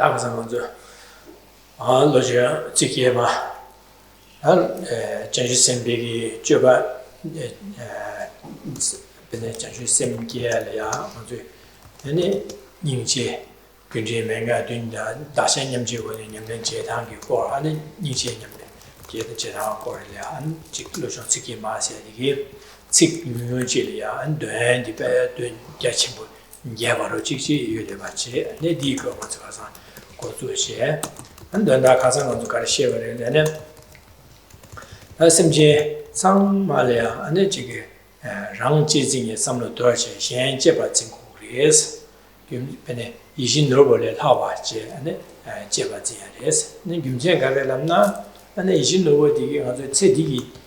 다가서 먼저 로저 지키에마 전주 셈비기 줘봐 근데 전주 셈기야야 먼저 아니 닝제 근제 맹가 된다 다생념지고는 념된 제당기 고 아니 닝제 념된 제도 제당 고려야 안 직로서 지키 마세야 이게 직묘지리야 안 돼. 디베 야침부 예바로 직시 요래 같이 내 디거 먼저 가서 고조시에 안 된다 가서 먼저 가르쳐 버리려면 심지 상말이야 안에 지게 랑지징의 삼로 도와서 현재바 진고리스 김변에 이신으로 벌려 하와지 안에 제바지야레스 네 김제 가려람나 안에 이신으로 디게 가서 체디기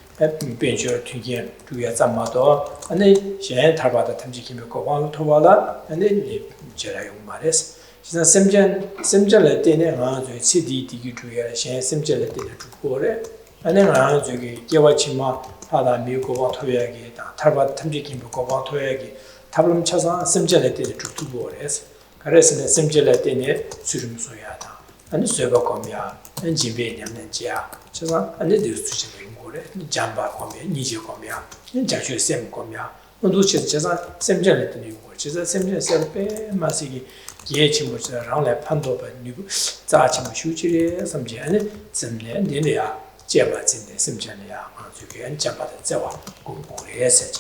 변조 튀게 두야 잠마도 안에 현 탈바다 탐지키며 고방 토발라 안에 제라용 말레스 진짜 샘전을 때네 아주 체디 디기 두야 현 샘전을 때네 두고래 안에가 저기 개와치마 하다 미고가 토야기 탈바 탐지김 고가 토야기 탑름 쳐서 심절에 때에 쭉 보래서 그래서 심절에 때에 수름 소야다 아니 쇠가 거미야 엔진베 냠는지야 쳐서 안에 될 수지는 거래 잠바 거미 니지 거미야 자주 셈 거미야 너도 쳐서 심절에 때에 거 쳐서 심절 셈페 마시기 예치무서 라운에 판도바 니고 자치무 휴지에 섬지 안에 점내 내려야 제바진데 심전이야. 저기 안잡아다 제와 공부해야지.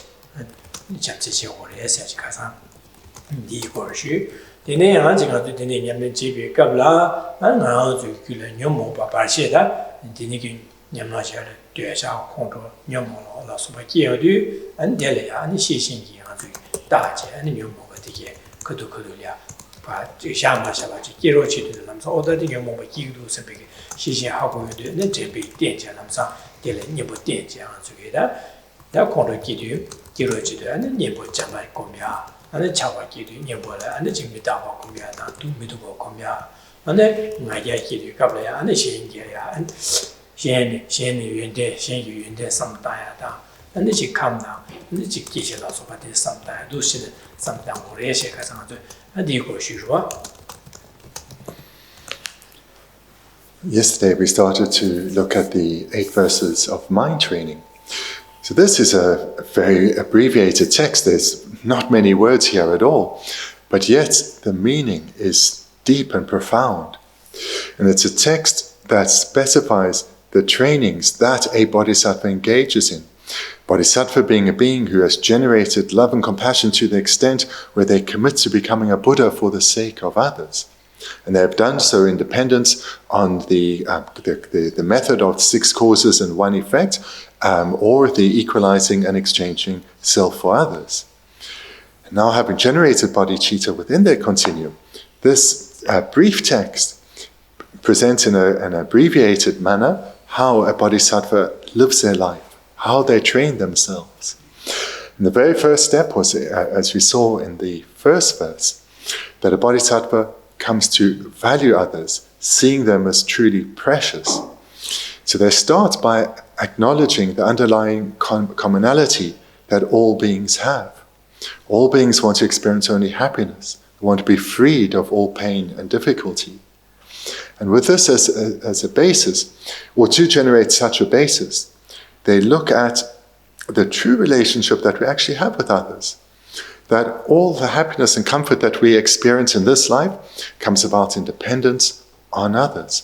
잡지시 오래해야지 가상. 이것이 내내 아직도 내내 냠는 집에 갑라 나나 저기 녀모 바바시다. 내내기 냠나셔를 되셔 공도 녀모로 나서바기어도 안 될이야. 아니 시신기 아주 다지 아니 녀모가 되게 그도야. 봐 샤마샤바지 기로치도 남서 어디에 녀모가 기도 선배게 시신하고 있는 제비电家남사 될에 니보 电家 저기다 나 공로기도 기로지도 않는 니보 잠말 거면 안에 차와기도 니보라 안에 지금 다와 거면 나 두미도 거면 안에 나야기도 갑라야 안에 신기야 신이 윤대 신이 윤대 삼다야다 안에 지kam나 안에 지기시라서 받을 삼다 도시는 삼당 오래시 가상도 어디고 쉬어 Yesterday we started to look at the 8 verses of mind training. So this is a very abbreviated text. There's not many words here at all, but yet the meaning is deep and profound. And it's a text that specifies the trainings that a bodhisattva engages in. Bodhisattva being a being who has generated love and compassion to the extent where they commit to becoming a Buddha for the sake of others. And they have done so in dependence on the method of 6 causes and 1 effect, or the equalizing and exchanging self for others. And now, having generated bodhicitta within their continuum, this brief text presents in an abbreviated manner how a bodhisattva lives their life, how they train themselves. And the very first step was, as we saw in the first verse, that a bodhisattva comes to value others, seeing them as truly precious. So they start by acknowledging the underlying commonality that all beings have. All beings want to experience only happiness, they want to be freed of all pain and difficulty. And with this as a basis, or to generate such a basis, they look at the true relationship that we actually have with others. That all the happiness and comfort that we experience in this life comes about in dependence on others.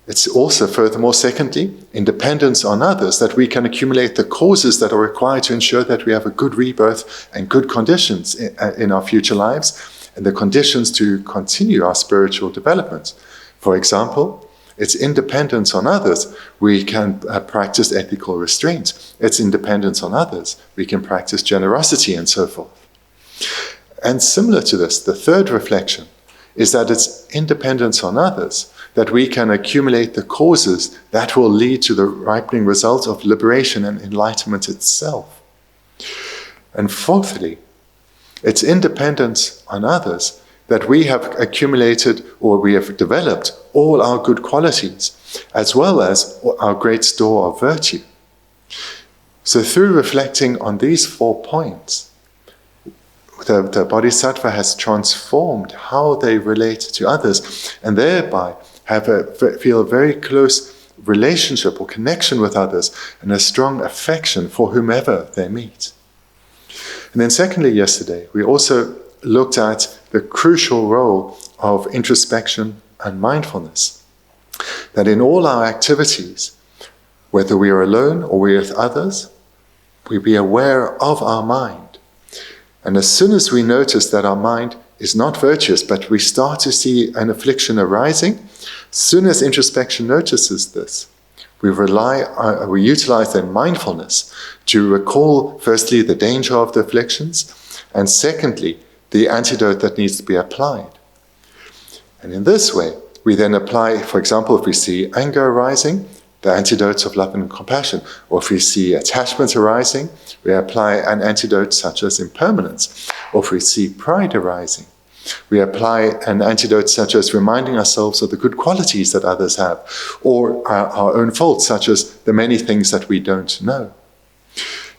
It's also, furthermore, secondly, in dependence on others that we can accumulate the causes that are required to ensure that we have a good rebirth and good conditions in our future lives, and the conditions to continue our spiritual development. For example, it's in dependence on others we can practice ethical restraint. It's in dependence on others we can practice generosity and so forth. And similar to this, the third reflection is that it's independence on others that we can accumulate the causes that will lead to the ripening result of liberation and enlightenment itself. And fourthly, it's independence on others that we have accumulated or we have developed all our good qualities, as well as our great store of virtue. So through reflecting on these 4 points, the bodhisattva has transformed how they relate to others, and thereby feel a very close relationship or connection with others and a strong affection for whomever they meet. And then secondly, yesterday, we also looked at the crucial role of introspection and mindfulness. That in all our activities, whether we are alone or we're with others, we be aware of our mind. And as soon as we notice that our mind is not virtuous, but we start to see an affliction arising, as soon as introspection notices this, we utilize then mindfulness to recall, firstly, the danger of the afflictions, and secondly, the antidote that needs to be applied. And in this way, we then apply, for example, if we see anger arising, the antidotes of love and compassion. Or if we see attachment arising, we apply an antidote such as impermanence. Or if we see pride arising, we apply an antidote such as reminding ourselves of the good qualities that others have, or our own faults, such as the many things that we don't know.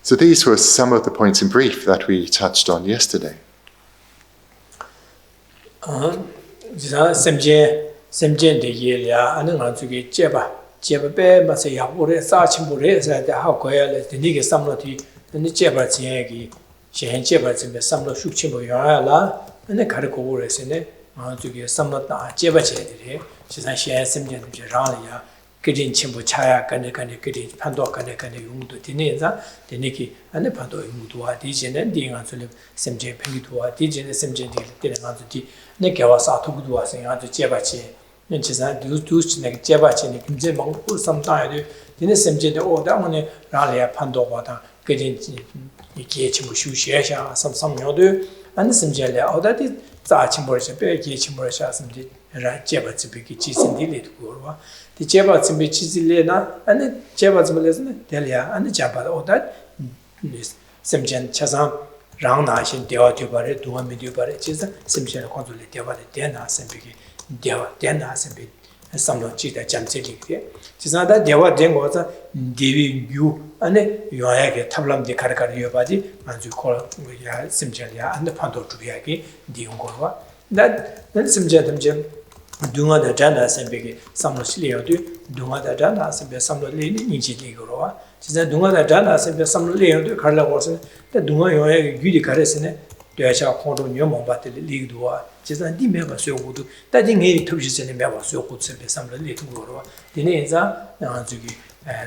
So these were some of the points in brief that we touched on yesterday. ane kare kogo re se ne zuge samlat na jeba che de chi san shen sem jen de rang ya gedin chimbo chaya kane gedin pando kane yung do dine za dine ki ane pando yung do wa di jen ne di nga zule sem jen pengi do wa di jen ne sem jen de nga zu di ne gwa sa tu do wa se nga zu jeba che ne chi san du chi ne jeba che ne kim je mang pu sam ta ya de dine sem jen de o da ne rang ya pando wa da gedin ni ge chimbo shu xie sha sam yo de 안 심지에 어디다 자치 버셔 배기 침버셔 심지 라 제바츠비기 지신딜이 그거와 디 제바츠비 지질레나 아니 제바츠블레스네 델이야 아니 잡아 어디 심전 차상 랑나신 대화되바래 도와미되바래 지사 심지에 컨트롤이 되바래 되나 심비기 되나 심비 samlo chida jamcheli ke chisada dewa dengo sa devi yu ane yoya ke tablam de kar yobadi manju ko ya simjel ya ande phando tuya ke diungorwa that simjel tamjem dunga da dana sembe ke samlo chili yodu dunga da dana sembe samlo le ni ji li gorwa chisada dunga da dana sembe samlo le yodu karla gorse da dunga yoya ke gyudi karesene deja khondo nyomo batele li duwa chisada di meba syogudu da dinge tubjisene meba syogudu sembe samlo le tugorwa dine za jugi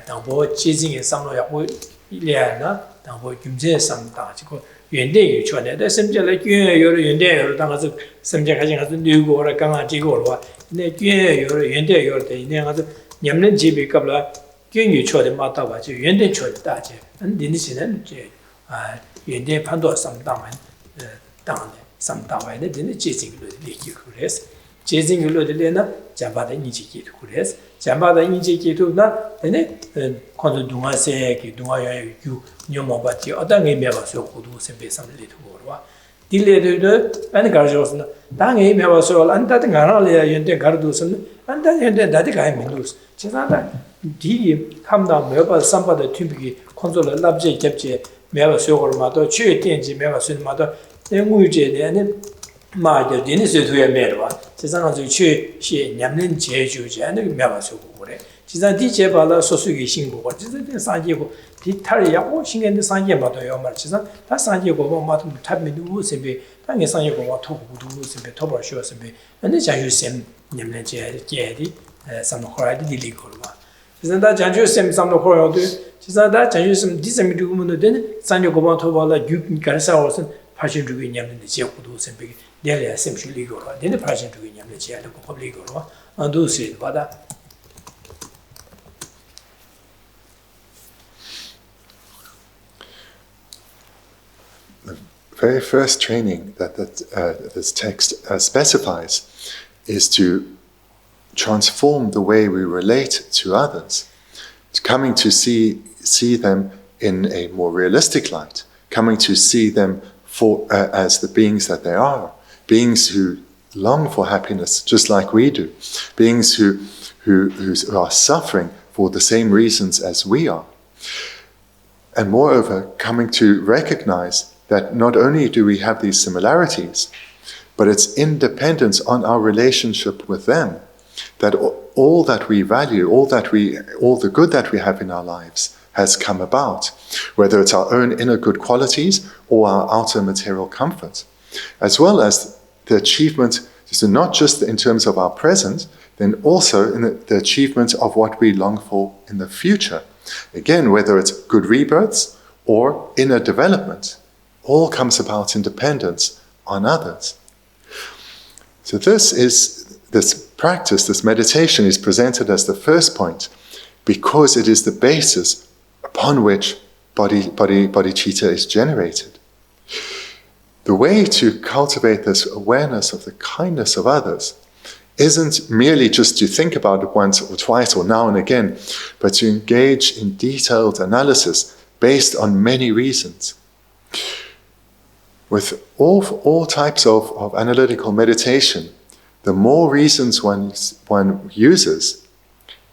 Tangpa chizing samlo yakbo iliyana Tangpa gyumze samda chiko yuande yu chwane da semje la gyue yoro yuande yoro tanga zu semje kaji nga zu nyugo ora kanga jigo orwa ine gyue yoro yuande yoro de ine nga zu nyamlen jibi kabla gyue yu chode mata wachi yuande chode daji an dini shinen yuande pando samda man tangane samda wayne dini chizing ilo de liki kures chizing ilo de lena jambada niji kitu kures Jambada inji kitu na ene konzo dunga se ki dunga ya yu nyomo bati odange meba so kudu sembe samle to gorwa dile de ane garjos na dange meba so anda de ngara le yende gardu sun anda yende dadi ga minus chesada di kamda meba samba de typiki konzo la labje gebje meba so gorma to chue tenji meba so ma to nguje de ane 마 이제 디니스 두에 매르와 세상은 주 시에 냠는 제주제 안 매봐서 그래 지산 디제 발라 소수기 신고가 지산 산지고 디탈이야고 신경의 산지에 맞아요 말 지산 다 산지고 뭐 맞도 탑미도 세베 당에 산지고 뭐 토고도 세베 토버쇼 세베 근데 자유심 냠는 제디 삼노코라디 딜리고와 지산 다 자유심 삼노코라도 지산 다 자유심 디세미도 문은 산지고 뭐 토발라 유 가르사오선 파신 주기 냠는 제고도 세베 Delia simply go, then the present to him, the chair to public go, and do see what the very first training that this text specifies is to transform the way we relate to others, coming to see them in a more realistic light, coming to see them as the beings that they are. Beings who long for happiness just like we do, beings who are suffering for the same reasons as we are. And moreover, coming to recognize that not only do we have these similarities, but it's independence on our relationship with them, that all that we value, all the good that we have in our lives has come about, whether it's our own inner good qualities or our outer material comfort, as well as the achievement, so not just in terms of our present, then also in the achievement of what we long for in the future. Again, whether it's good rebirths or inner development, all comes about in dependence on others. So this practice, this meditation is presented as the first point because it is the basis upon which bodhicitta is generated. The way to cultivate this awareness of the kindness of others isn't merely just to think about it once or twice or now and again, but to engage in detailed analysis based on many reasons. With all types of analytical meditation, the more reasons one uses,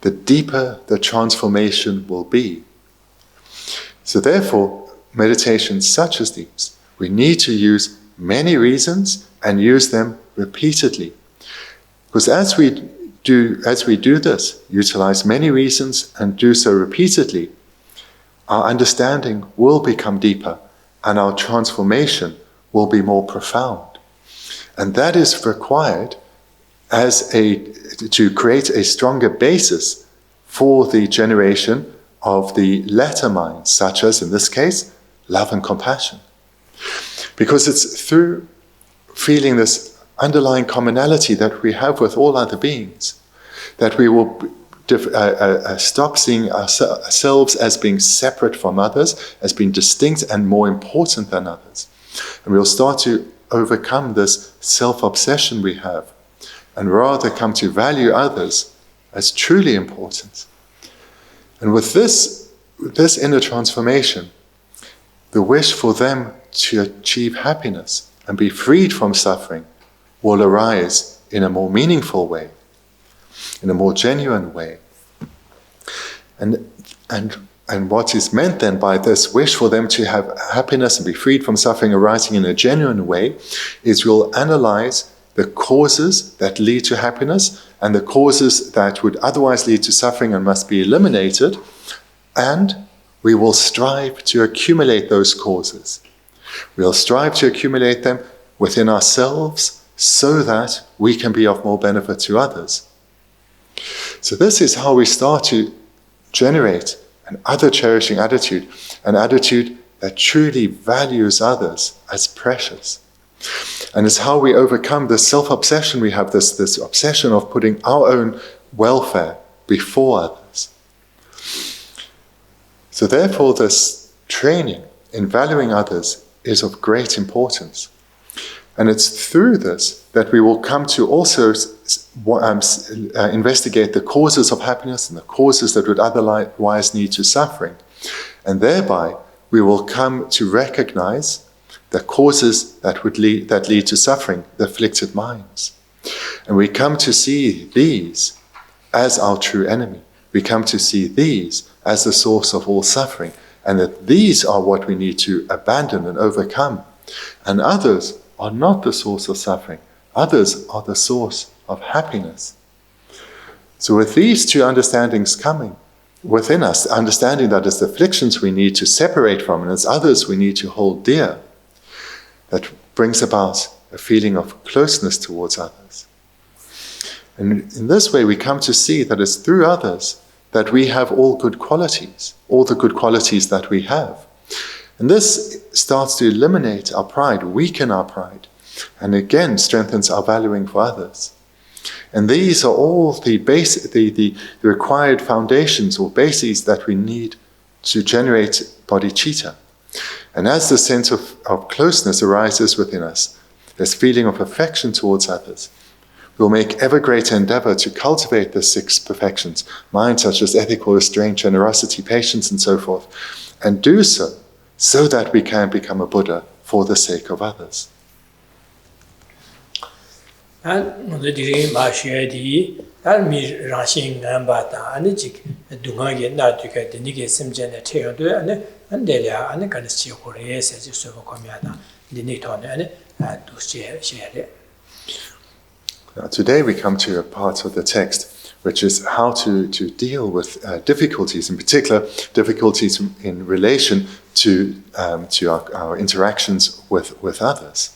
the deeper the transformation will be. So therefore, meditations such as these, we need to use many reasons and use them repeatedly. Because as we do this, utilize many reasons and do so repeatedly, our understanding will become deeper and our transformation will be more profound. And that is required to create a stronger basis for the generation of the latter minds, such as, in this case, love and compassion. Because it's through feeling this underlying commonality that we have with all other beings that we will stop seeing ourselves as being separate from others, as being distinct and more important than others. And we'll start to overcome this self-obsession we have and rather come to value others as truly important. And with this inner transformation, the wish for them to achieve happiness and be freed from suffering will arise in a more meaningful way, in a more genuine way. And what is meant then by this wish for them to have happiness and be freed from suffering arising in a genuine way is we'll analyze the causes that lead to happiness and the causes that would otherwise lead to suffering and must be eliminated, and we will strive to accumulate those causes. We'll strive to accumulate them within ourselves so that we can be of more benefit to others. So this is how we start to generate an other-cherishing attitude, an attitude that truly values others as precious. And it's how we overcome the self-obsession we have, this obsession of putting our own welfare before others. So therefore, this training in valuing others is of great importance. And it's through this that we will come to also investigate the causes of happiness and the causes that would otherwise lead to suffering. And thereby, we will come to recognize the causes that lead to suffering, the afflicted minds. And we come to see these as our true enemy. We come to see these as the source of all suffering, and that these are what we need to abandon and overcome. And others are not the source of suffering. Others are the source of happiness. So with these two understandings coming within us, understanding that it's the afflictions we need to separate from and it's others we need to hold dear, that brings about a feeling of closeness towards others. And in this way we come to see that it's through others that we have all good qualities, all the good qualities that we have. And this starts to eliminate our pride, weaken our pride, and again strengthens our valuing for others. And these are all the required foundations or bases that we need to generate bodhicitta. And as the sense of closeness arises within us, this feeling of affection towards others, we'll make ever greater endeavor to cultivate the 6 perfections, mind such as ethical restraint, generosity, patience, and so forth, and do so that we can become a Buddha for the sake of others. and the degree Mashedi, and me rushing Nambata, and the chick, Dungagi, not to get the Nigga Simjan, a tail do, and Delia, and the kind of Chiokores, as you saw Comiana, the Niton, and to share it. Today we come to a part of the text which is how to deal with difficulties, in particular difficulties in relation to our interactions with others.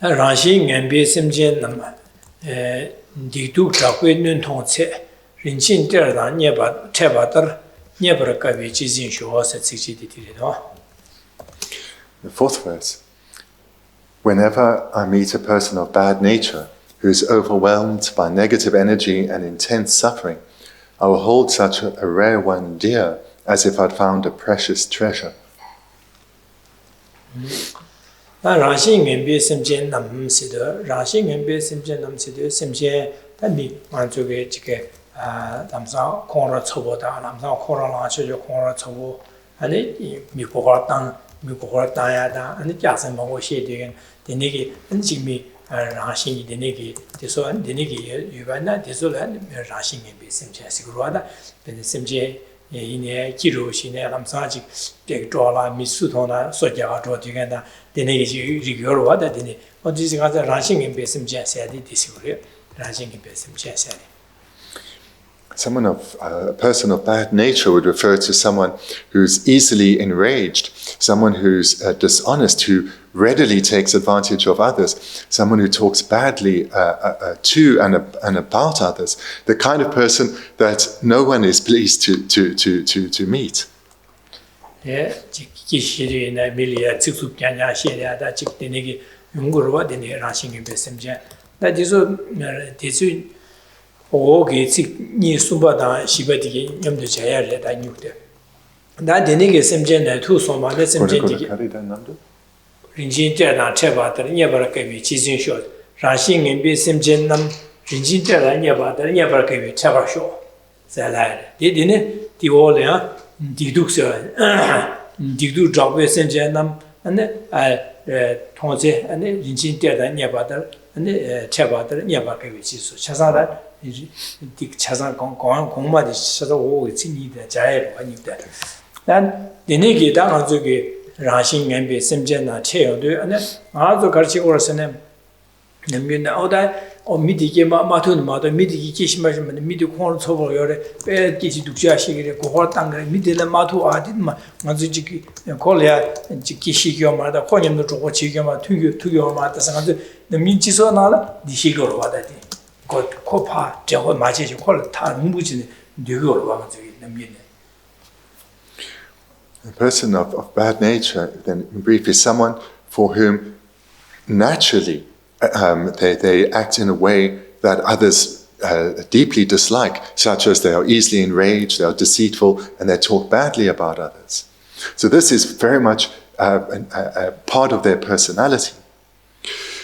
Ranging and be simjen Didu Chakwe Nun Tongse, Rinchin Terda, Neba, Tebater, Nebraka, which is in Shuas at 60. The fourth verse. Whenever I meet a person of bad nature who is overwhelmed by negative energy and intense suffering, I will hold such a rare one dear as if I'd found a precious treasure. Rashing and be simjen nam sider, Rashing and be simjen nam sider, Simje, and me, Mantuge, Lamsa, Kora Toboda, Lamsa, Kora Lacho, Kora Tobo, and it Mikotan, Mikoratayada, and the Jason Moshi, the Niki, and Jimmy. Rashing the Niki, the so and the Niki, you went that the so and Rashing and be Simja Sigurada, then the Simje in a Kiro, she never Lamsaji, take Drola, Miss Sutona, Soja, draw together, the Niki Rigor, that the what is other Rashing and be Simja said, this Rashing and be Simja said. A person of bad nature would refer to someone who's easily enraged, someone who's dishonest, who readily takes advantage of others, someone who talks badly to and about others, the kind of person that no one is pleased to meet. Yeah, Geshe in Amelia, Tsupanya, Shelia, that chick the Negi, Yungurwa, the Rashing and be Simja. That is this. Okay, ni sumba da shibati yam de chaya re da nyukde. Da dene ge semjen na thu soma le semjen ji. Rinjin te na che ba da nya ba ke bi chi sin sho. Ra xin ngin bi semjen nam rinjin te la nya ba da nya ba ke bi che ba sho. Za la de dene di wo le ya di du se di du zhao be semjen nam ane tong ze ane rinjin te da nya ba da ane che ba da nya ba ke bi chi so. Cha sa da dik chasan 공마디 쳐서 오고 진이다 자에 아니다. 난 내내게 당한 저기 라신 엠비 심전나 체어도 안에 아주 가르치고 그러서는 남면나 어다 미디게 마토는 마도 미디기 계시면 미디 콘을 쳐버 요래 빼 계시 독자시기래 고걸 땅에 미디는 마토 아디마 맞지기 콜야 지기시겨 말다 코님도 저거 지겨마 투겨 말다 상한테 민지서 나라 디시거로 받아지 코파 저거 맞지 콜 다 무지는 뉴욕으로 와서 저기 남기네. A person of bad nature, then in brief, is someone for whom naturally they act in a way that others deeply dislike, such as they are easily enraged, they are deceitful, and they talk badly about others. So this is very much a part of their personality.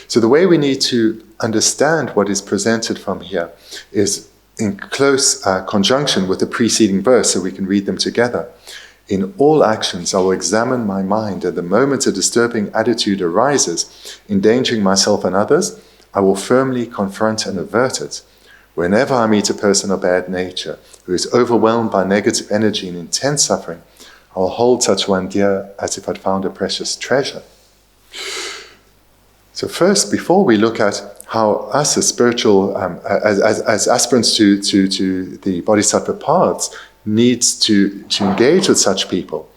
So the way we need to understand what is presented from here is in close conjunction with the preceding verse, so we can read them together. In all actions, I will examine my mind, and the moment a disturbing attitude arises, endangering myself and others, I will firmly confront and avert it. Whenever I meet a person of bad nature who is overwhelmed by negative energy and intense suffering, I will hold such one dear as if I'd found a precious treasure. So first, before we look at how us as spiritual, as aspirants to the Bodhisattva paths, needs to engage with such people,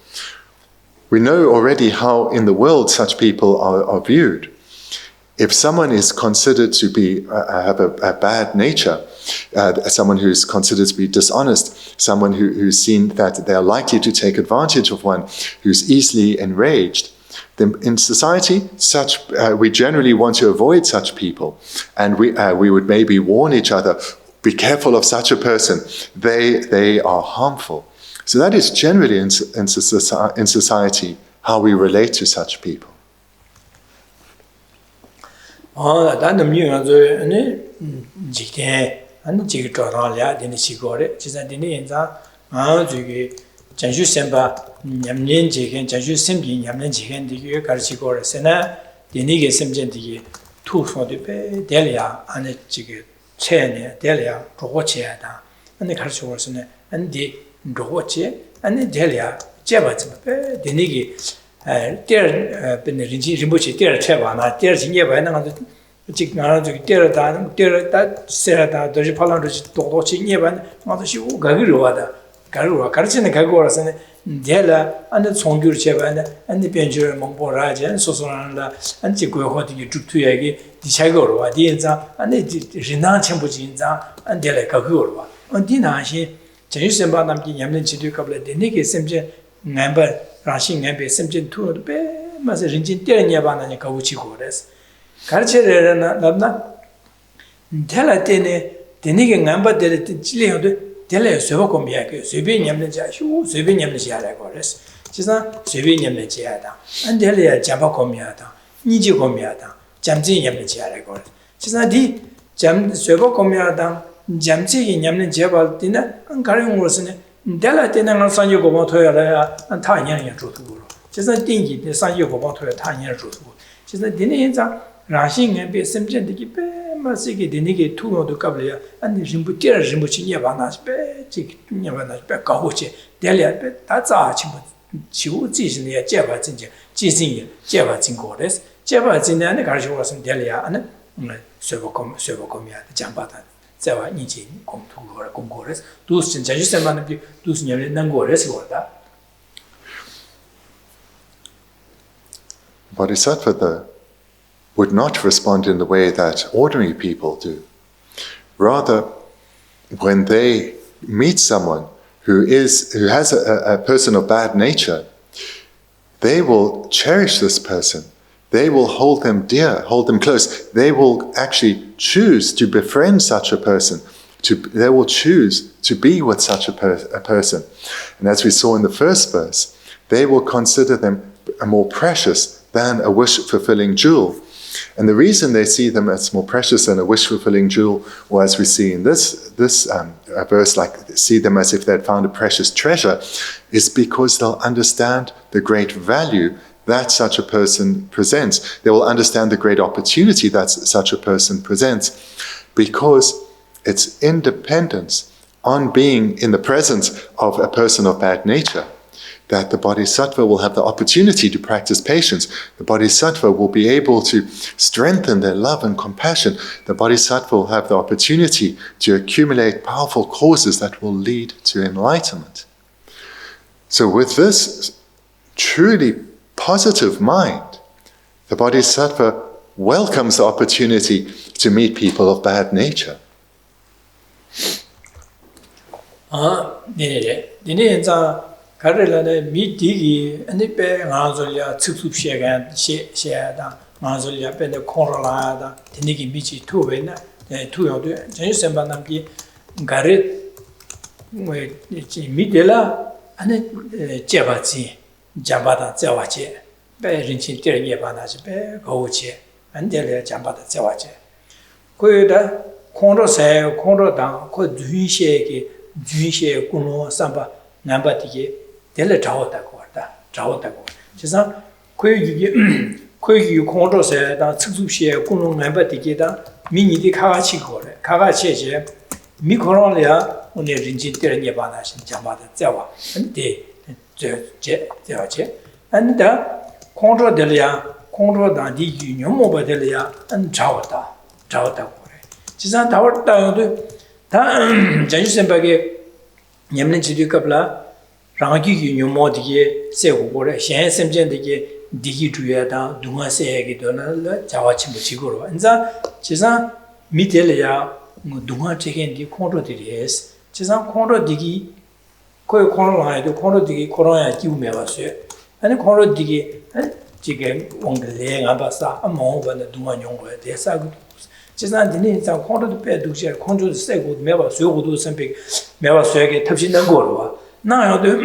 we know already how in the world such people are viewed. If someone is considered to be have a bad nature, someone who's considered to be dishonest, someone who's seen that they are likely to take advantage of one, who's easily enraged, then in society, we generally want to avoid such people, and we would maybe warn each other, be careful of such a person, they are harmful. So that is generally in society how we relate to such people. 전주 semba nyamnen jigen 전주 sembi nyamnen jigen de yu garchi gore sena 데니게 셈젠디게 투소데 베 델야 안에 지게 체네 델야 로고체다 안에 가르쳐 버서네 안디 로고체 안에 델야 제바지 베 데니게 때 베네린지 림보치 때 체바나 때 진게 바나 직 나라 저기 때려다 세라다 도지 팔랑도지 도도치 녀반 마도시 우 가기로와다 가루와 가르치는 가고라서네 델라 안에 송규를 제반다 안에 변주를 몽보라제 소소란다 안지 고호디기 죽투야기 디차고로와 디엔자 안에 진나 첨부진자 안델레 가고로와 언디나시 제유선바 남기 냠는 지도 갑래 데니게 셈제 남바 라신 냠베 셈제 투도 베 마세 린진 때려냐바나니 가우치고레스 가르쳐려나 남나 델라 때네 데니게 남바 데레 찔려도 델레 세버콤비야게 세비냠는자 휴 세비냠는자라고 그랬어. 지사 세비냠는자다. 안델레야 잠바콤이야다. 니지콤이야다. 잠지냠는자라고 그랬어. 지사 디잠 세버콤이야다. 잠지기 냠는자발디나 안가령으로서는 델라 때는 산유고모 토야라야 타냐냐 주도로. 지사 띵기 산유고모 토야 타냐냐 주도로. 지사 디네자 라싱에 비 셈젠디기 마시게 데니게 투고도 갑려야 아니 심부 때라 심부 치냐 바나스베 지냐 바나스베 가고치 델리아베 다자 치부 치우 지신이야 제바 진짜 지신이 제바 진고레스 제바 진냐네 가르쳐 왔으면 델리아 아니 세버콤이야 장바다 제바 니지 공투고라 공고레스 두스 진짜 주세만은 비 두스 녀를 난고레스 거다 Bodhisattva would not respond in the way that ordinary people do. Rather, when they meet someone who has a person of bad nature, they will cherish this person. They will hold them dear, hold them close. They will actually choose to befriend such a person. They will choose to be with such a person. And as we saw in the first verse, they will consider them more precious than a wish-fulfilling jewel. And the reason they see them as more precious than a wish-fulfilling jewel, or as we see in this verse, like see them as if they'd found a precious treasure, is because they'll understand the great value that such a person presents. They will understand the great opportunity that such a person presents, because it's independence on being in the presence of a person of bad nature that the Bodhisattva will have the opportunity to practice patience. The Bodhisattva will be able to strengthen their love and compassion. The Bodhisattva will have the opportunity to accumulate powerful causes that will lead to enlightenment. So with this truly positive mind, the Bodhisattva welcomes the opportunity to meet people of bad nature. 가르라네 미디기 아니베 나졸야 츠츠피에간 셰다 나졸야 베네 코로라다 데니기 미치 투베나 투요데 제유셈반남기 가르 뭐 미델라 아니 제바지 잠바다 제와지 베린친 때르게 바나지 베 고우치 안델레 잠바다 제와지 고유다 콘로세 콘로당 고 주이셰 꾸노 삼바 남바티게 델레 자오다고 왔다. 자오다고. 지상 고유기 콘로세 다 측수시에 꾸노 남바티게다 미니디 카가치 거래. 카가치제 미코론이야 오늘 린진 때르게 바나신 잠바다 제와. 근데 제제 안다 콘로델이야 콘로다디 유뇨모바델이야 안 자오다고 그래. 지상 다왔다도 다 전주선박에 냠는 지리갑라 랑기 유모디게 세고고래 현sem전되게 디기 주야다 동아세에게 도나 자와침 지고로 인자 지상 미텔이야 뭐 동아 체겐디 콘로디리스 지상 콘로디기 거의 콘로라에도 콘로디기 코로나 기우메 봤어요 아니 콘로디기 지금 원글에 가봐서 아무거나 동아 용거에 대해서 지난 디니 자 콘로도 빼두시 콘조도 세고 매바 수고도 선배 매바 수에게 탑신된 거로 나요도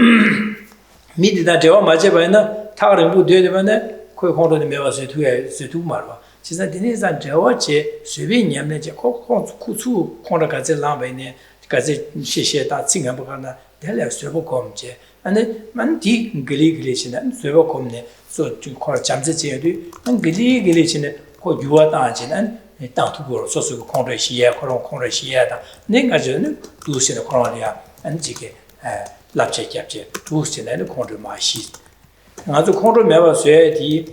미디다 대화 맞아봐야나 타르는 부 되면은 그 콘로도 매바 수 투에 수투 말아 지난 디니 자 대화제 수비 냠내제 쿠쿠수 콘로 가지 라베네 가지 시시다 칭한 보가나 델레 수고 검제 and man di gili china so komne so to call jamze je man gili china ko yuwa ta chin an ta tu go so so kong de xie kong de xie da ning ga je du xin de kong ya an ji ge lap che kyap che du xin de kong de ma xi nga zu kong de me ba sue di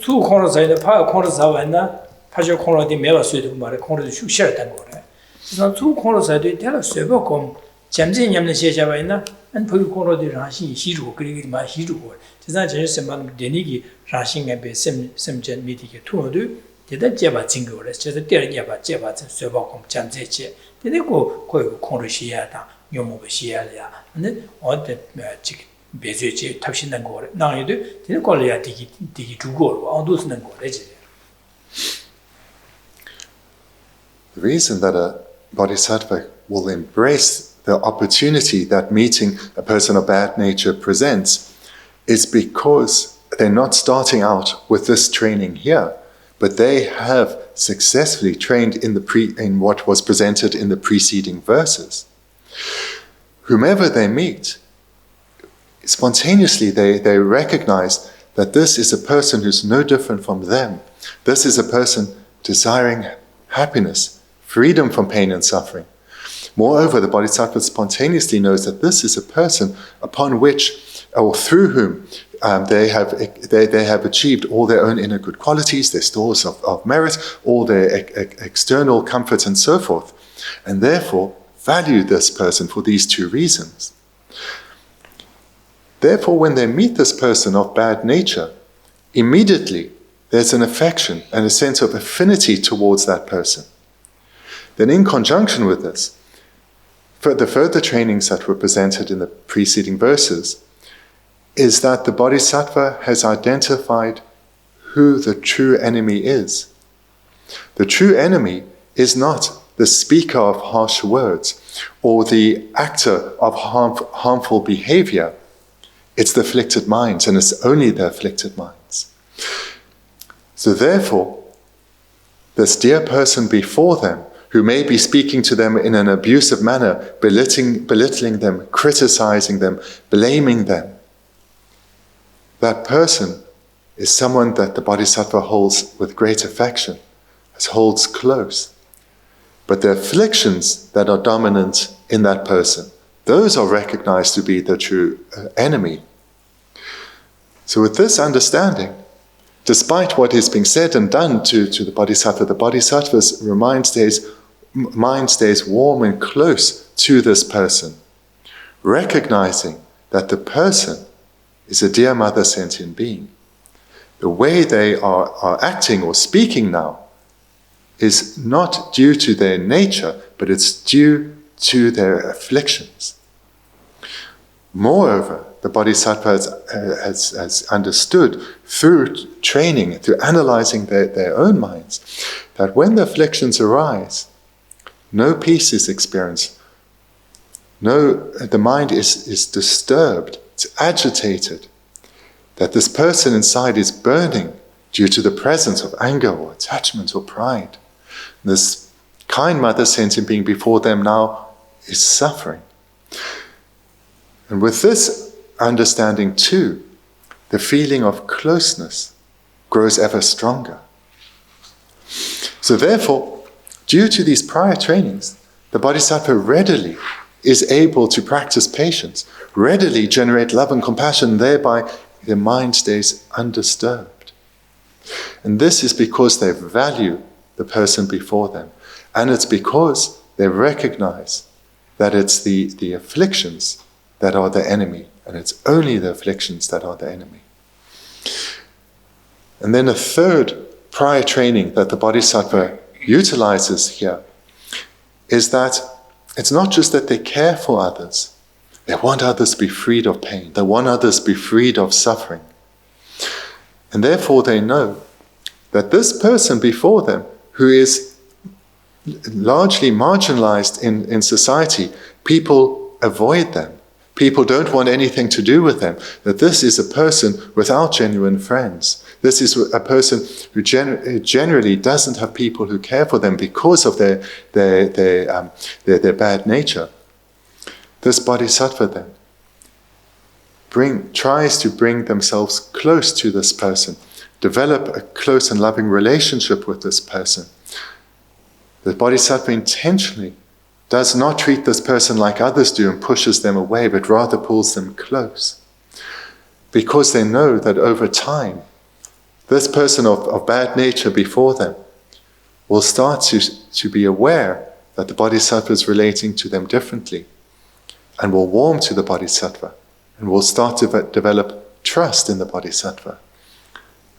zu kong de sai de pa kong de sa wan na pa je kong de me ba sue de ma de kong de shu xie dan go de so zu kong de sai de de so bo kom jamze nyam de xie xia ba na an phu kong de ra xi xi ru ge ma xi ru go这样就是什么？电力的燃性那边sem gen媒体的图的，这在接把经过了，就是第二年把接把这水包空讲这些，这个可以控制些的，有么个些的呀？那我的这个别说这特别能过的，那有的这个过来呀，第足够了，我都是能过的这。The reason that a bodhisattva will embrace the opportunity that meeting a person of bad nature presents is because they're not starting out with this training here, but they have successfully trained in what was presented in the preceding verses. Whomever they meet, spontaneously they recognize that this is a person who's no different from them. This is a person desiring happiness, freedom from pain and suffering. Moreover, the bodhisattva spontaneously knows that this is a person upon which or through whom they have achieved all their own inner good qualities, their stores of merit, all their external comforts and so forth, and therefore value this person for these two reasons. Therefore, when they meet this person of bad nature, immediately there's an affection and a sense of affinity towards that person. Then in conjunction with this, for the further trainings that were presented in the preceding verses, is that the bodhisattva has identified who the true enemy is. The true enemy is not the speaker of harsh words or the actor of harmful behavior. It's the afflicted minds, and it's only the afflicted minds. So therefore, this dear person before them, who may be speaking to them in an abusive manner, belittling them, criticizing them, blaming them, that person is someone that the bodhisattva holds with great affection, holds close. But the afflictions that are dominant in that person, those are recognized to be the true enemy. So with this understanding, despite what is being said and done to the bodhisattva's mind stays warm and close to this person, recognizing that the person is a dear mother sentient being. The way they are acting or speaking now is not due to their nature, but it's due to their afflictions. Moreover, the bodhisattva has understood through training, through analyzing their own minds, that when the afflictions arise, no peace is experienced. The mind is disturbed, it's agitated, that this person inside is burning due to the presence of anger or attachment or pride. This kind mother sentient being before them now is suffering. And with this understanding too, the feeling of closeness grows ever stronger. So therefore, due to these prior trainings, the bodhisattva readily is able to practice patience, readily generate love and compassion, thereby their mind stays undisturbed. And this is because they value the person before them. And it's because they recognize that it's the afflictions that are the enemy, and it's only the afflictions that are the enemy. And then a third prior training that the bodhisattva utilizes here is that it's not just that they care for others. They want others to be freed of pain. They want others to be freed of suffering. And therefore they know that this person before them, who is largely marginalized in society, people avoid them. People don't want anything to do with them. That this is a person without genuine friends. This is a person who generally doesn't have people who care for them because of their bad nature. This bodhisattva then tries to bring themselves close to this person, develop a close and loving relationship with this person. The bodhisattva intentionally does not treat this person like others do and pushes them away, but rather pulls them close. Because they know that over time, this person of bad nature before them will start to be aware that the bodhisattva is relating to them differently, and will warm to the bodhisattva, and will start to develop trust in the bodhisattva.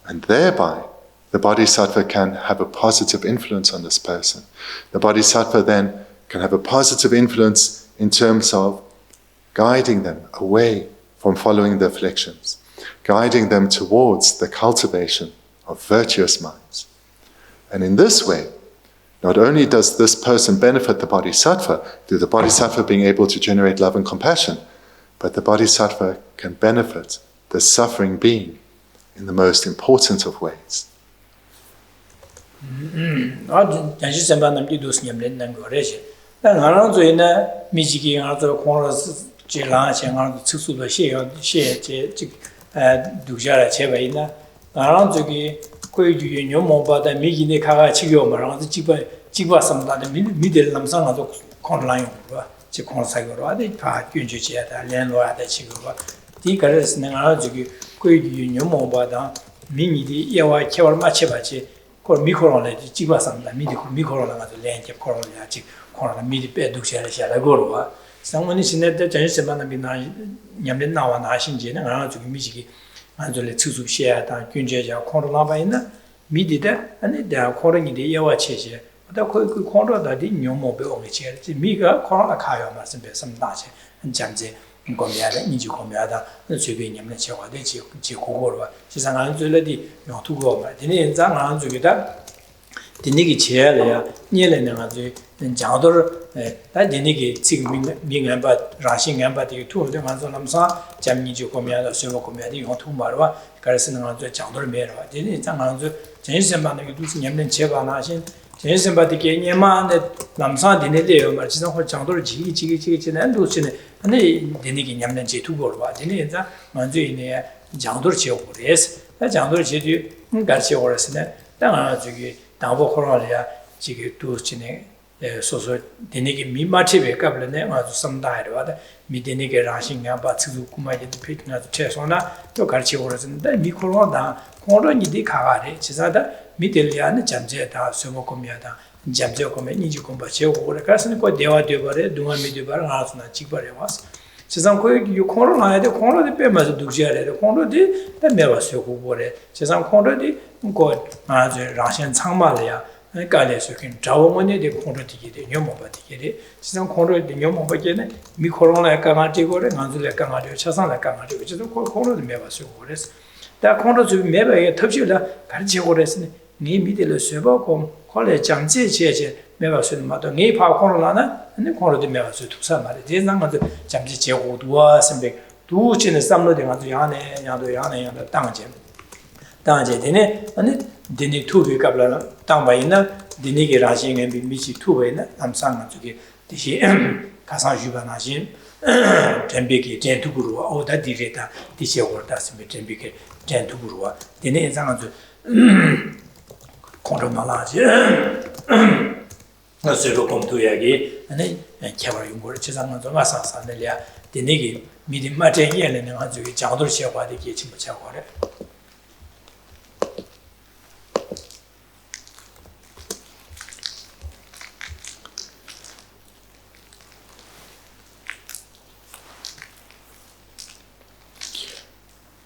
And thereby, the bodhisattva can have a positive influence on this person. The bodhisattva then can have a positive influence in terms of guiding them away from following the afflictions, guiding them towards the cultivation of virtuous minds. And in this way, not only does this person benefit the bodhisattva through the bodhisattva being able to generate love and compassion, but the bodhisattva can benefit the suffering being in the most important of ways.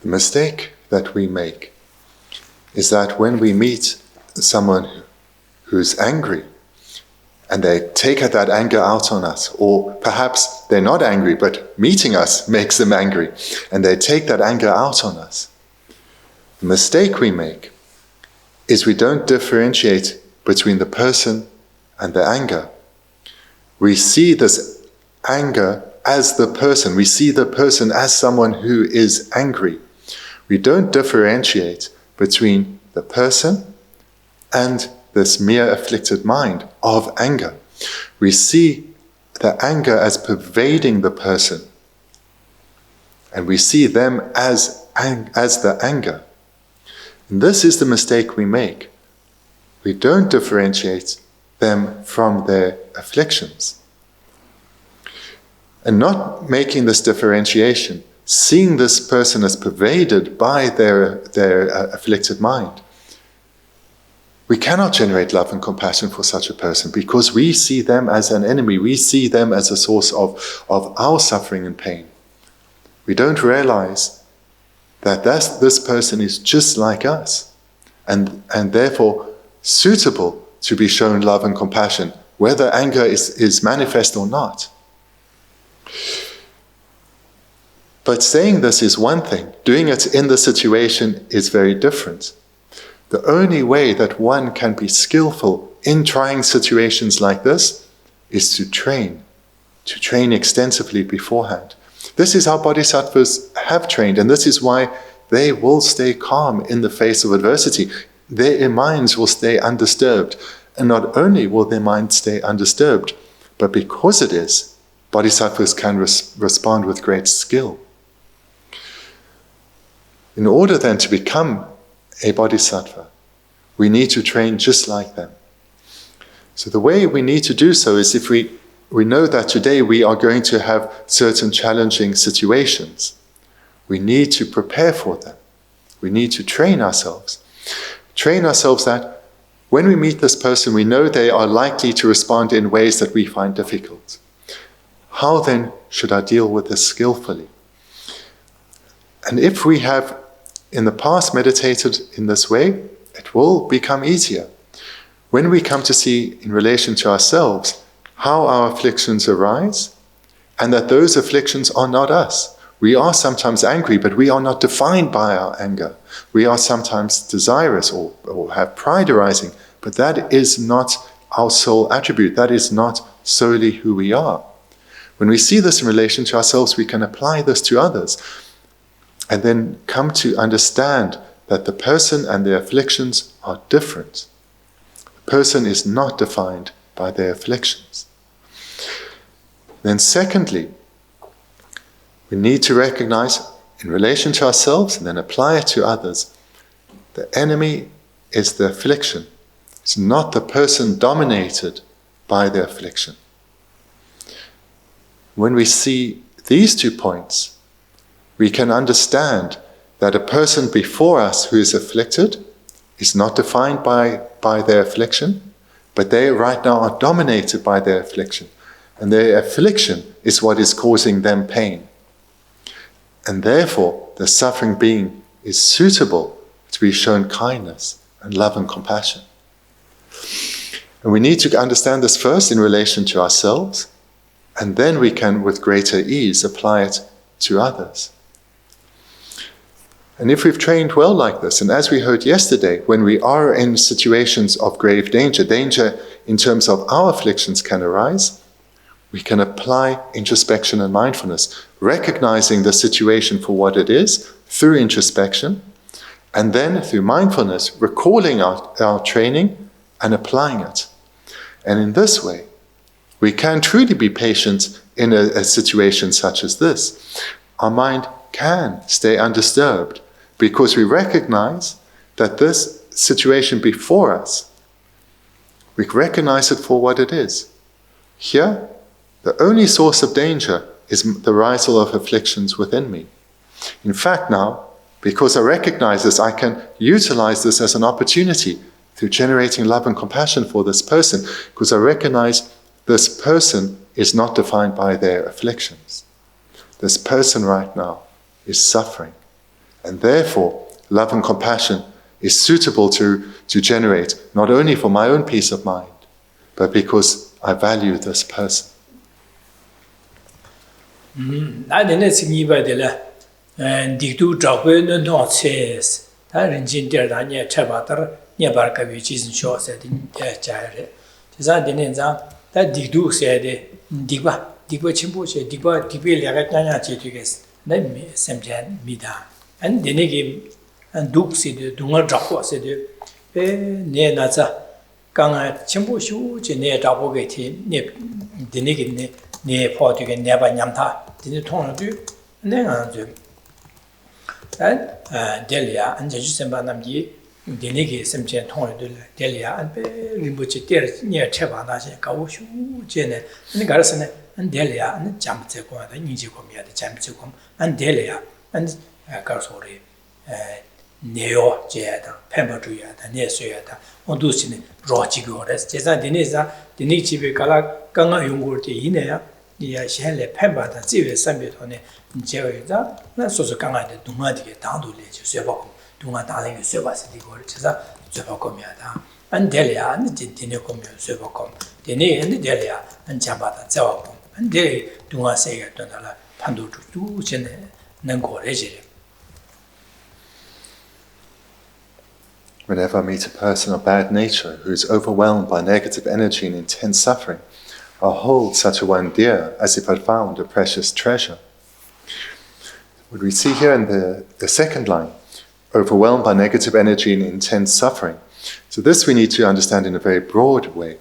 The mistake that we make is that when we meet someone who's angry and they take that anger out on us, or perhaps they're not angry, but meeting us makes them angry, and they take that anger out on us. The mistake we make is we don't differentiate between the person and the anger. We see this anger as the person. We see the person as someone who is angry. We don't differentiate between the person and this mere afflicted mind of anger. We see the anger as pervading the person. and we see them as the anger. And this is the mistake we make. We don't differentiate them from their afflictions. And not making this differentiation, seeing this person as pervaded by their afflicted mind, we cannot generate love and compassion for such a person because we see them as an enemy. We see them as a source of our suffering and pain. We don't realize that this person is just like us and therefore suitable to be shown love and compassion, whether anger is manifest or not. But saying this is one thing. Doing it in the situation is very different. The only way that one can be skillful in trying situations like this is to train extensively beforehand. This is how bodhisattvas have trained, and this is why they will stay calm in the face of adversity. Their minds will stay undisturbed. And not only will their minds stay undisturbed, but because it is, bodhisattvas can respond with great skill. In order then to become a bodhisattva, we need to train just like them. So the way we need to do so is if we know that today we are going to have certain challenging situations, we need to prepare for them. We need to train ourselves. Train ourselves that when we meet this person, we know they are likely to respond in ways that we find difficult. How then should I deal with this skillfully? And if we have in the past meditated in this way, it will become easier. When we come to see in relation to ourselves how our afflictions arise, and that those afflictions are not us. We are sometimes angry, but we are not defined by our anger. We are sometimes desirous or have pride arising, but that is not our sole attribute. That is not solely who we are. When we see this in relation to ourselves, we can apply this to others and then come to understand that the person and their afflictions are different. The person is not defined by their afflictions. Then secondly, we need to recognize in relation to ourselves and then apply it to others, the enemy is the affliction. It's not the person dominated by the affliction. When we see these 2 points, we can understand that a person before us who is afflicted is not defined by their affliction, but they right now are dominated by their affliction. And their affliction is what is causing them pain. And therefore, the suffering being is suitable to be shown kindness and love and compassion. And we need to understand this first in relation to ourselves, and then we can, with greater ease, apply it to others. And if we've trained well like this, and as we heard yesterday, when we are in situations of grave danger, danger in terms of our afflictions can arise, we can apply introspection and mindfulness, recognizing the situation for what it is through introspection, and then through mindfulness, recalling our training and applying it. And in this way, we can truly be patient in a situation such as this. Our mind can stay undisturbed because we recognize that this situation before us, we recognize it for what it is. Here, the only source of danger is the arisal of afflictions within me. In fact now, because I recognize this, I can utilize this as an opportunity through generating love and compassion for this person, because I recognize this person is not defined by their afflictions. This person right now is suffering. And therefore, love and compassion is suitable to generate, not only for my own peace of mind, but because I value this person. That Digdu said, Digba Chimpo, Digba, Laga Chitugas, then Samjan Mida. And then again, and Duke said, Dunga Drapo said, near Naza, Ganga Chimpo Shu, near Dabogate, near Denigin, near Portugal, never Yamta, didn't turn to, and then Delia and Jesusembanamji, Denigi, Semchen Tong, Delia, and Rimbuchi, near Chevana, Kaushu, Jene, and Garson, and Delia, and Jamteko, the Nijicomia, the Jamtecom, and Delia, and Garsori, Neo Jeda, Pembertuya, and Nesueta, Ondusin, Rochigores, Jeza Denisa, the Nichi Kala, Ganga Yungurti, Inea. Shelle Pemba, the Zivi Sambitone, Jerida, so the Ganga, the Dumadi, Tandu, Sebacom, Duma Darling, Sebas, the Gorcheza, Zebacomiata, and Delia, and the Dinecomio, Sebacom, Dene and the Delia, and Jabata, Zawacom, and Dele, Duma Sega, Donala, Pandu, Nango, Regire. Whenever I meet a person of bad nature who is overwhelmed by negative energy and intense suffering, I hold such a one dear as if I'd found a precious treasure. What we see here in the second line, overwhelmed by negative energy and intense suffering. So this we need to understand in a very broad way.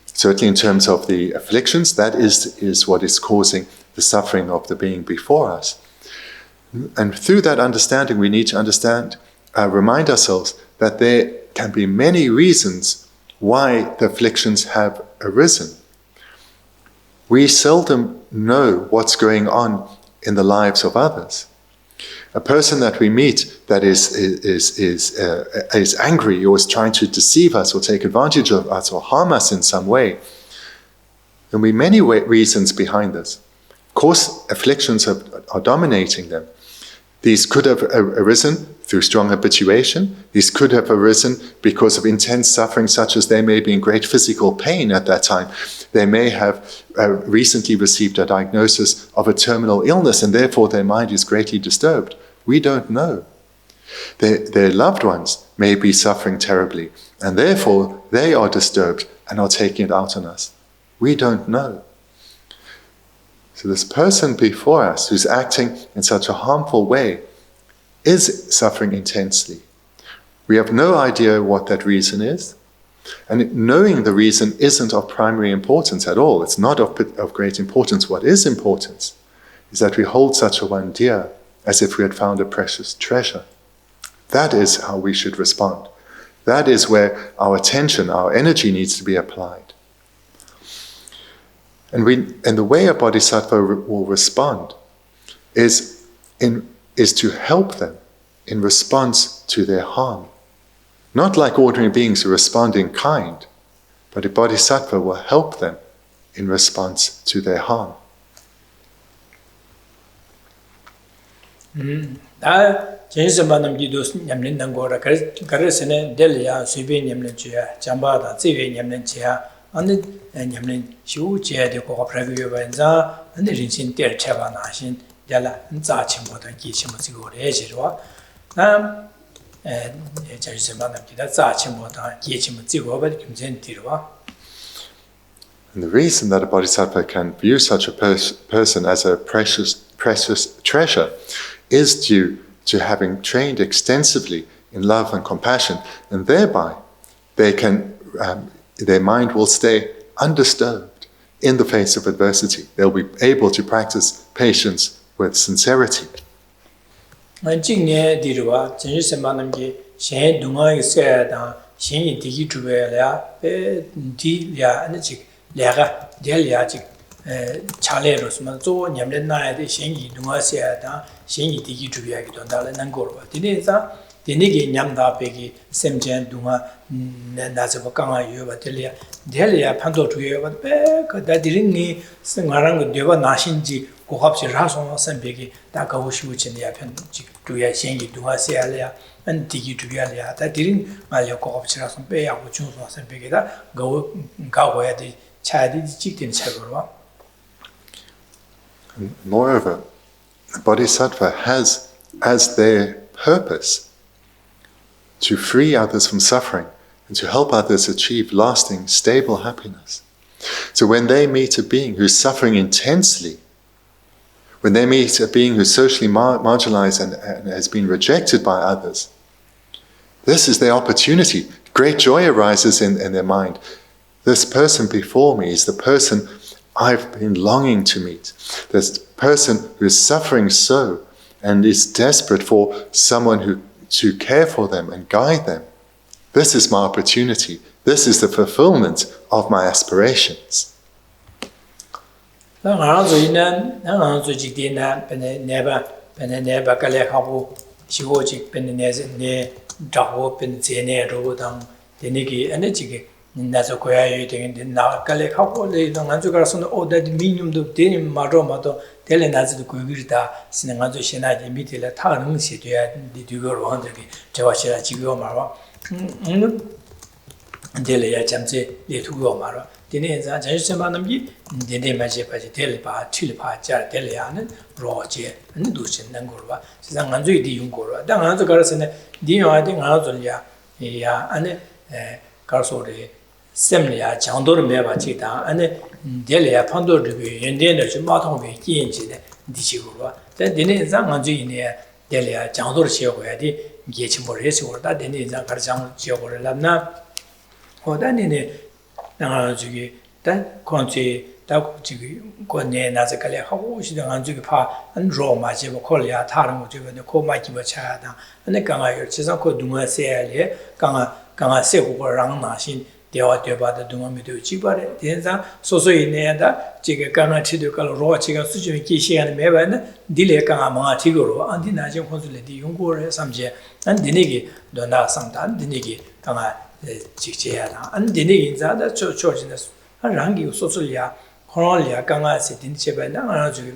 Certainly in terms of the afflictions, that is what is causing the suffering of the being before us. And through that understanding, we need to remind ourselves that there can be many reasons why the afflictions have arisen. We seldom know what's going on in the lives of others. A person that we meet that is angry or is trying to deceive us or take advantage of us or harm us in some way, there will be many reasons behind this. Of course, afflictions are dominating them. These could have arisen through strong habituation. These could have arisen because of intense suffering, such as they may be in great physical pain at that time. They may have recently received a diagnosis of a terminal illness, and therefore their mind is greatly disturbed. We don't know. Their loved ones may be suffering terribly, and therefore they are disturbed and are taking it out on us. We don't know. So this person before us who's acting in such a harmful way is suffering intensely. We have no idea what that reason is, and knowing the reason isn't of primary importance at all. It's not of great importance. What is important is that we hold such a one dear as if we had found a precious treasure. That is how we should respond. That is where our attention, our energy needs to be applied. And the way a bodhisattva will respond is to help them in response to their harm. Not like ordinary beings who respond in kind, but a bodhisattva will help them in response to their harm. And the reason that a bodhisattva can view such a person as a precious treasure is due to having trained extensively in love and compassion, and thereby their mind will stay undisturbed in the face of adversity. They'll be able to practice patience with sincerity. Denigi nyamda pegi semjen dunga nazaba kanga yoba delia panto tuyoba pe kada diringi ngarang deba nashinji gohapsi raso sambegi da gawushu chenya pen tuya shengi dunga sealya an digi tuya da diring malya gohapsi raso pe ya uchun so sambegi da gawoya de chadi jiktin chagorwa. Moreover, the bodhisattva has as their purpose to free others from suffering and to help others achieve lasting, stable happiness. So when they meet a being who's suffering intensely, when they meet a being who's socially marginalized and has been rejected by others, this is their opportunity. Great joy arises in their mind. This person before me is the person I've been longing to meet. This person who is suffering so and is desperate for someone to care for them and guide them. This is my opportunity. This is the fulfillment of my aspirations. 나서 고야유 되는데 나 갈래 하고 내가 아주 가서는 어디 미님도 되는 마도 텔레 나즈도 고기다 신앙 아주 신하게 밑에 타는 시도야 뒤거로 한다게 저와시라 지고 말아 텔레야 잠재 레투고 말아 되네 자 전시만남기 되네 맞지 빠지 텔레바 틸바 자 텔레야는 로제 아니 두신는 거로 세상 안주 이 용거로 당 안주 가서는 니와데 안주야 야 안에 가서래 셈리아 장도를 매바지다 안에 델리아 판도르비 연대는 좀 마통비 끼인지네 디시고로 근데 장안주이네 델리아 장도를 지어고야지 게침을 해서다 되네 장 가장 지어버려놨나 호다니네 나가지고 다 콘치 다 지기 권내 나자갈래 하고 시당 안주기 파안 로마지 뭐 콜리아 다른 거 저거는 코마기 뭐 차다 근데 강아요 지상 그 동아세알에 강아 세고랑 나신 대화 대바다 동아미도 지바래 대상 소소이네다 지게 강아 치도갈 로치가 수준이 기시하는 매반은 딜레 강아 망아 티고로 안디나지 혼술레디 용고를 삼제 안 디네기 도나 상단 디네기 강아 직제야다 안 디네기 인자다 초초진다 랑기 소소리아 코로리아 강아 세딘 제바나 아주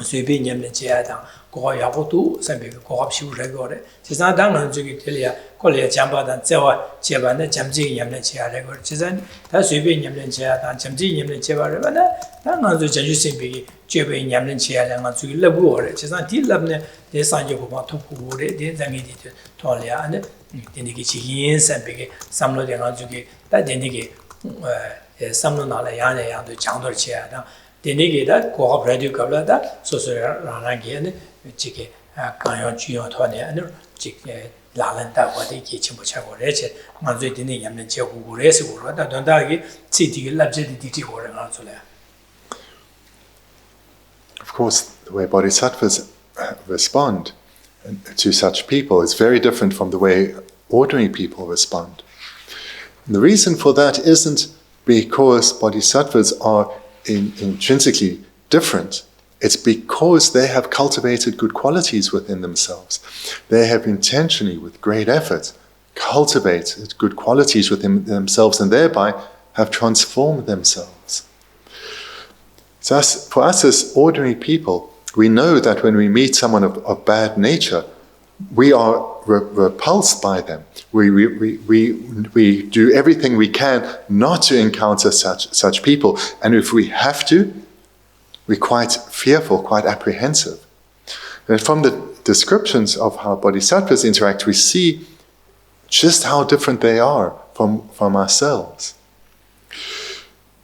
수비 냠는 제야다 고가 야고도 선배 고갑시우래 거래 세상 당은 저기 들려 콜리아 잠바단 제와 제반의 잠지 냠는 제야래 거래 세상 다 수비 냠는 제야다 잠지 냠는 제바래 바나 당은 저 전주신비기 제베 냠는 제야랑 저기 러부어래 세상 딜럽네 대상이 고마 토고래 대장이디 돌려 안에 되게 지긴 선배기 삼로대가 저기 다 되게 삼로나라 야네 양도 장도를 제야다 되게다 고급 라디오 갑라다 소소라랑게 지게 강요 주요 토네 아니 지게 라란다 어디 기침부 차고 레체 만주에 되는 얌는 제고고래서 그러다 don다기 지디게 랍제디 디티고래 나서래. Of course, the way bodhisattvas respond to such people is very different from the way ordinary people respond. And the reason for that isn't because bodhisattvas are intrinsically different. It's because they have cultivated good qualities within themselves. They have intentionally, with great effort, cultivated good qualities within themselves and thereby have transformed themselves. So for us as ordinary people, we know that when we meet someone of bad nature, we are repulsed by them. We do everything we can not to encounter such people, and if we have to, we're quite fearful, quite apprehensive. And from the descriptions of how bodhisattvas interact, we see just how different they are from ourselves.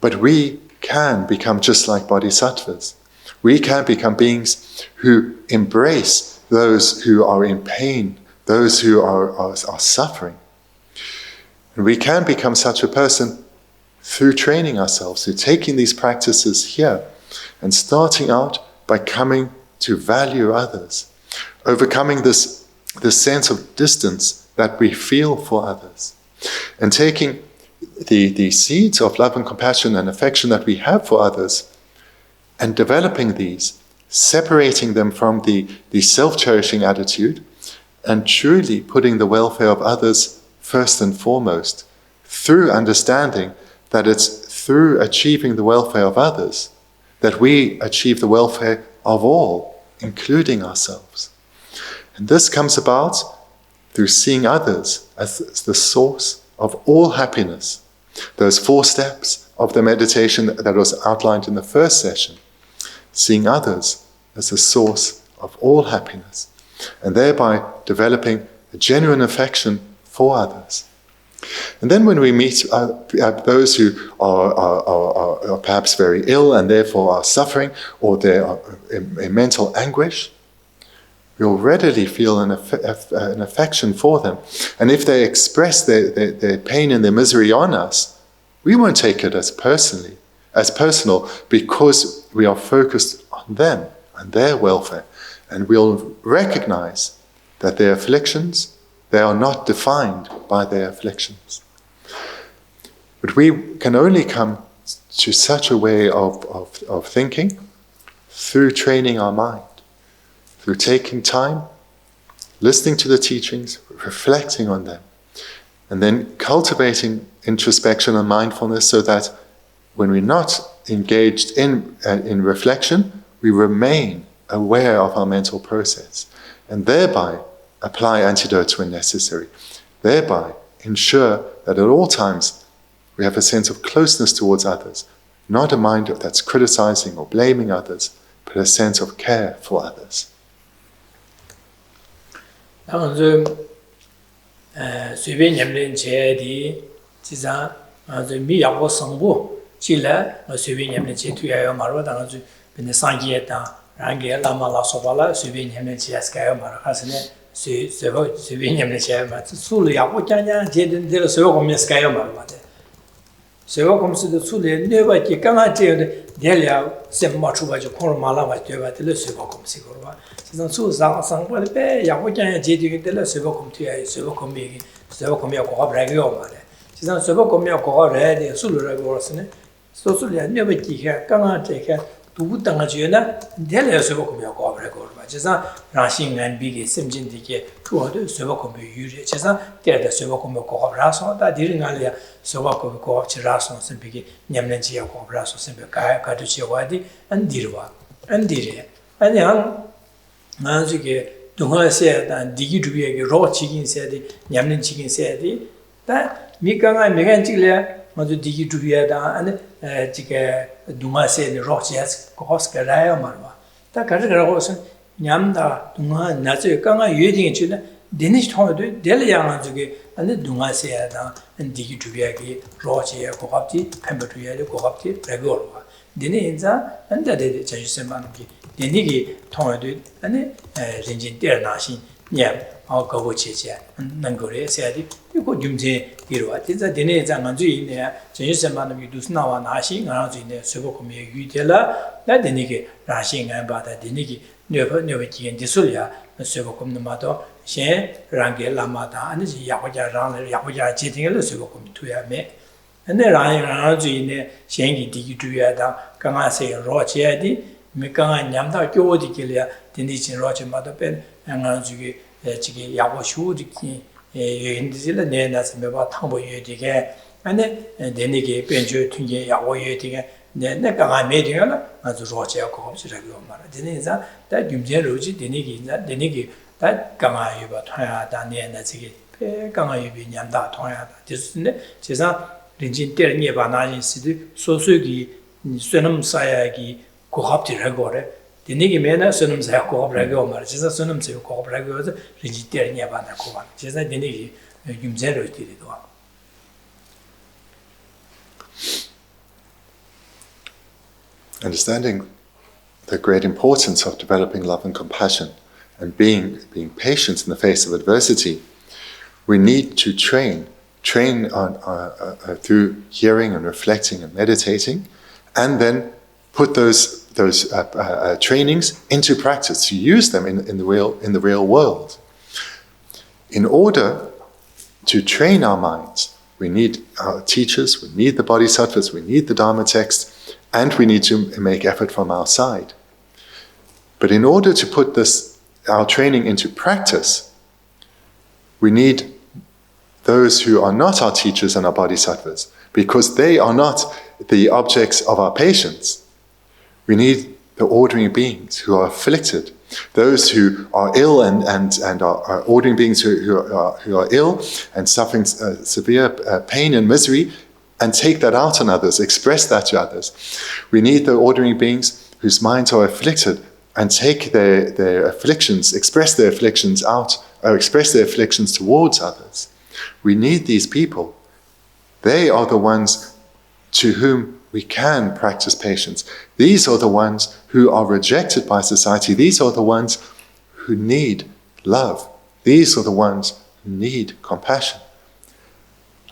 But we can become just like bodhisattvas. We can become beings who embrace those who are in pain, those who are suffering. And we can become such a person through training ourselves, through taking these practices here and starting out by coming to value others, overcoming this sense of distance that we feel for others, and taking the seeds of love and compassion and affection that we have for others and developing these, separating them from the self-cherishing attitude and truly putting the welfare of others first and foremost, through understanding that it's through achieving the welfare of others that we achieve the welfare of all, including ourselves. And this comes about through seeing others as the source of all happiness. Those 4 steps of the meditation that was outlined in the first session, seeing others as the source of all happiness, and thereby developing a genuine affection for others. And then when we meet those who are perhaps very ill and therefore are suffering, or they are in mental anguish, we'll readily feel an affection for them. And if they express their pain and their misery on us, we won't take it as personal, because we are focused on them and their welfare. And we'll recognize that their afflictions, they are not defined by their afflictions. But we can only come to such a way of thinking through training our mind, through taking time, listening to the teachings, reflecting on them, and then cultivating introspection and mindfulness so that when we're not engaged in reflection, we remain aware of our mental process, and thereby apply antidotes when necessary, thereby ensure that at all times we have a sense of closeness towards others, not a mind that's criticizing or blaming others, but a sense of care for others. Sewa komsi de tsule nyoba ki kanga che delia sem ma chuba jo khor mala ma tyoba tele sewa komsi korwa sisan su sang pa pe ya ko kya je de tele sewa komti ya sewa kombi sewa komya ko ga bragi o ma le sisan sewa komya ko ga re de su lu ra go sne so su ya nyoba ki kya kanga che kya du dang je na delia sewa komya ko ga bragi o ma sisan ra shin ngan bi ge sem jin de ke tu de sewa kombi yu je sisan de de sewa komya ko ga ra so da dir ngal ya sewa kombi ko chi ra so sem bi ge nyamlen chi ya ko ra so sem bi ka du chi wa di an dirwa an dire an yang na ji ge dong se da di gi du ye ge ro chi gin se di nyamlen chi gin se di da mi ka nga me gan chi le ma du di gi du ye da an ji ge dong se ni ro chi es ko s ka ra ya ma ma da ka ra go sen nyam da dong na ze ka nga yue ding chi na Denish Todd, Delian, and the Dungasia, and Digi Tubiaki, Rochi, Kohapti, Pembertuya, Kohapti, Regorva. Deninza, and the Chajusemanki, Denigi, Todd, and the Ringin Der Nashi, Yam, or Govochicha, and Nangore said, you could Jumze, Giroat, is a Denez and Manji in there, Chajuseman, do now and Ashing around in the Subokomi Utela, that Denigi, Rashing and Bata Denigi, never and Disulia, the Subokom the Mato. Shen Rangi Lama and Yahoja Ran Yahoja cheating a little to me. And then I in the Shengi Digi to Yada, Kanga say Rochiadi, Mikanga Yamda Jodi Gilia, the Nichin Roche Matapen, and Ranzuki Chiki Yaboshu, in the Zilla Nenas, about Tambo Yediga, and then Denigi Benjo to Yaho Yediga, then the Kanga made her as Roche Cops regular. Deniza, that Jumje Roji, Denigi, that Denigi. That Gama Yuba Toya Daniel Naziki, Gama Yubi Yanda Toya. This is Chesa, Ringin Terni Banajin City, Sosugi, Sunum Sayagi, Kohapti Regore, the Nigi Mena, Sunum Sayako Regomar, Chesa Sunum Sayako Regos, Ringin Terni Banakova, Chesa Denigi, Yumzero did it one. Understanding the great importance of developing love and compassion and being patient in the face of adversity, we need to train through hearing and reflecting and meditating, and then put those trainings into practice, to use them in the real world. In order to train our minds, we need our teachers, we need the bodhisattvas, we need the Dharma text, and we need to make effort from our side. But in order to put our training into practice, we need those who are not our teachers and our bodhisattvas, because they are not the objects of our patience. We need the ordinary beings who are afflicted, those who are ill and are ordinary beings who are ill and suffering severe pain and misery, and take that out on others, express that to others. We need the ordinary beings whose minds are afflicted and take their afflictions, express their afflictions out, or express their afflictions towards others. We need these people. They are the ones to whom we can practice patience. These are the ones who are rejected by society. These are the ones who need love. These are the ones who need compassion.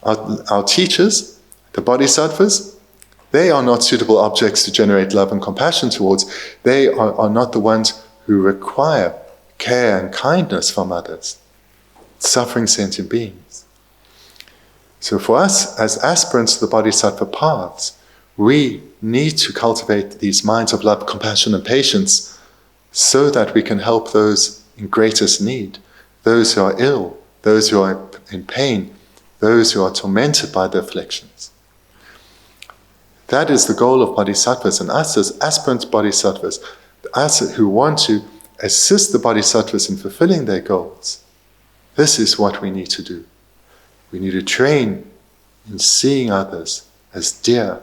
Our teachers, the bodhisattvas, they are not suitable objects to generate love and compassion towards. They are not the ones who require care and kindness from others, suffering sentient beings. So for us, as aspirants to the Bodhisattva paths, we need to cultivate these minds of love, compassion, and patience so that we can help those in greatest need, those who are ill, those who are in pain, those who are tormented by the afflictions. That is the goal of bodhisattvas, and us as aspirant bodhisattvas, us who want to assist the bodhisattvas in fulfilling their goals. This is what we need to do. We need to train in seeing others as dear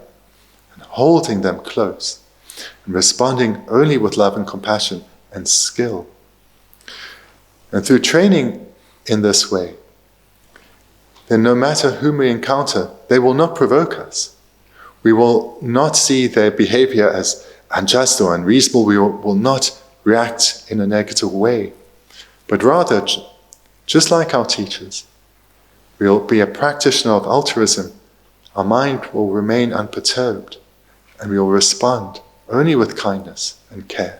and holding them close and responding only with love and compassion and skill. And through training in this way, then no matter whom we encounter, they will not provoke us. We will not see their behavior as unjust or unreasonable. We will not react in a negative way. But rather, just like our teachers, we will be a practitioner of altruism. Our mind will remain unperturbed, and we will respond only with kindness and care.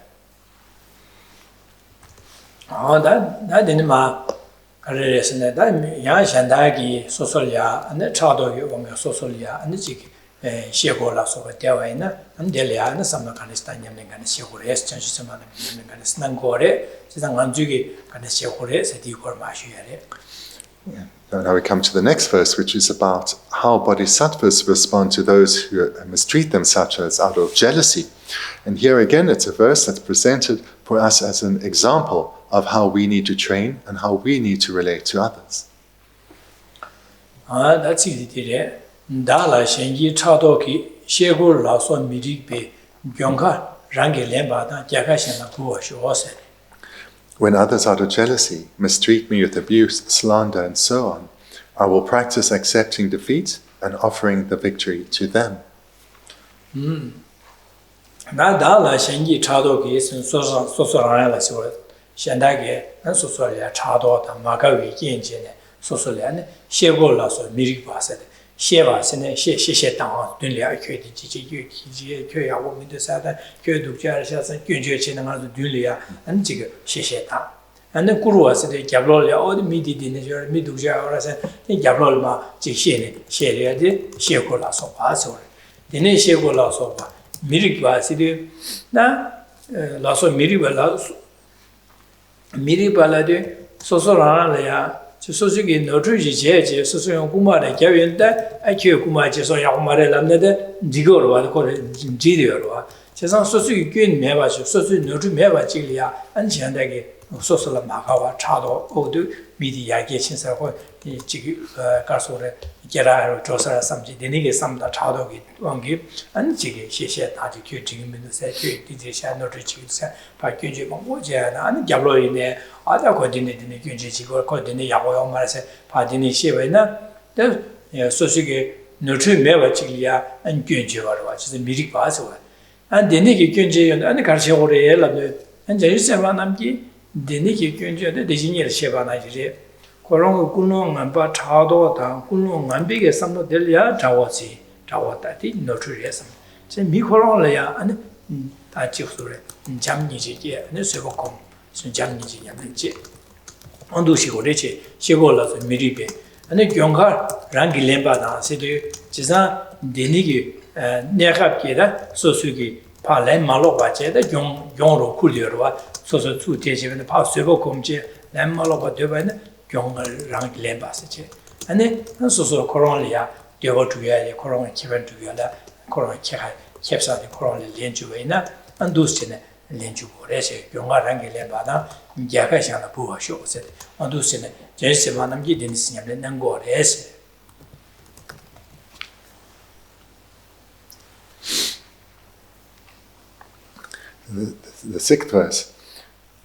Now we come to the next verse, which is about how bodhisattvas respond to those who mistreat them, such as out of jealousy. And here again, it's a verse that's presented for us as an example of how we need to train and how we need to relate to others. That's it. Dala Shengi Chadoki, Shego Laso Miribe, Gyonka, Rangi Lemba, Jakashana Kuwa. When others out of jealousy mistreat me with abuse, slander, and so on, I will practice accepting defeat and offering the victory to them. Dala Shengi Chadoki is Sosorana Shandage, and Sosolia Chado, Magawi, Genjene, Sosolian, Shego Laso Miriba said. Sheva sene she tang dunlia kyo di ji kyo ya wo mi de sa da kyo du ja sha san kyun je chen na du dunlia an ji ge she tang an ne guru wa se de gyablo le o mi di ne jo mi du ja ora se ni gyablo ma ji she le de she ko la so ba so de ne she ko la so ba mi ri ba se de na la so mi ri ba la de so ra la ya so no truji je so yon kuma de kyawin da akyo kuma je so ya kuma re lamne de digor wa ko ji de ro je san so gyun me ba so no tru me ba ji li ya an chen de ge so la ma ga wa cha do o de mi di ya ge chin sa ko ji ka so re ge ra ro jo sa sam ji de ni ge sam da cha do ge wang ge an ji ge she da ji kyu ji min de sa kyu di je sha no tru ji sa pa kyu ji mo mo je na an gyab lo yin ne 아다 거디네 디네 균지 지고 거디네 야고요 말해서 바디네 시베나 데 소식에 너트 매와 지리야 안 균지 와로 와서 미리 봐서 안 데네게 균지요 안 가르쳐오래 엘라네 안 제르세만 남기 데네게 균지데 대신에 셰바나 지리 그런 군농 안바 차도다 군농 안비게 삼도 될야 자와다디 너트리에서 제 미코로래야 안 다치고래 잠니지게 안 세고콤 순장니지 양지 언도시고 레체 시고라서 미리베 아니 경가 랑기 렘바나 세데 지사 데니기 네갑게다 소수기 팔레 말로바제다 용로 쿨리어와 소소 투테지는 파 쇠보 검제 렘말로바 되바네 경가 랑기 렘바세체 아니 소소 코로나리아 되어두야에 코로나 기반 두야다 코로나 키가 캡사데 코로나 렌주웨나 안도스네 렌주 고레세 용가랑게 렘바다 야가샤나 부하쇼세 안도스네 제세만남기 데니스냐면 난고레세. The sixth verse.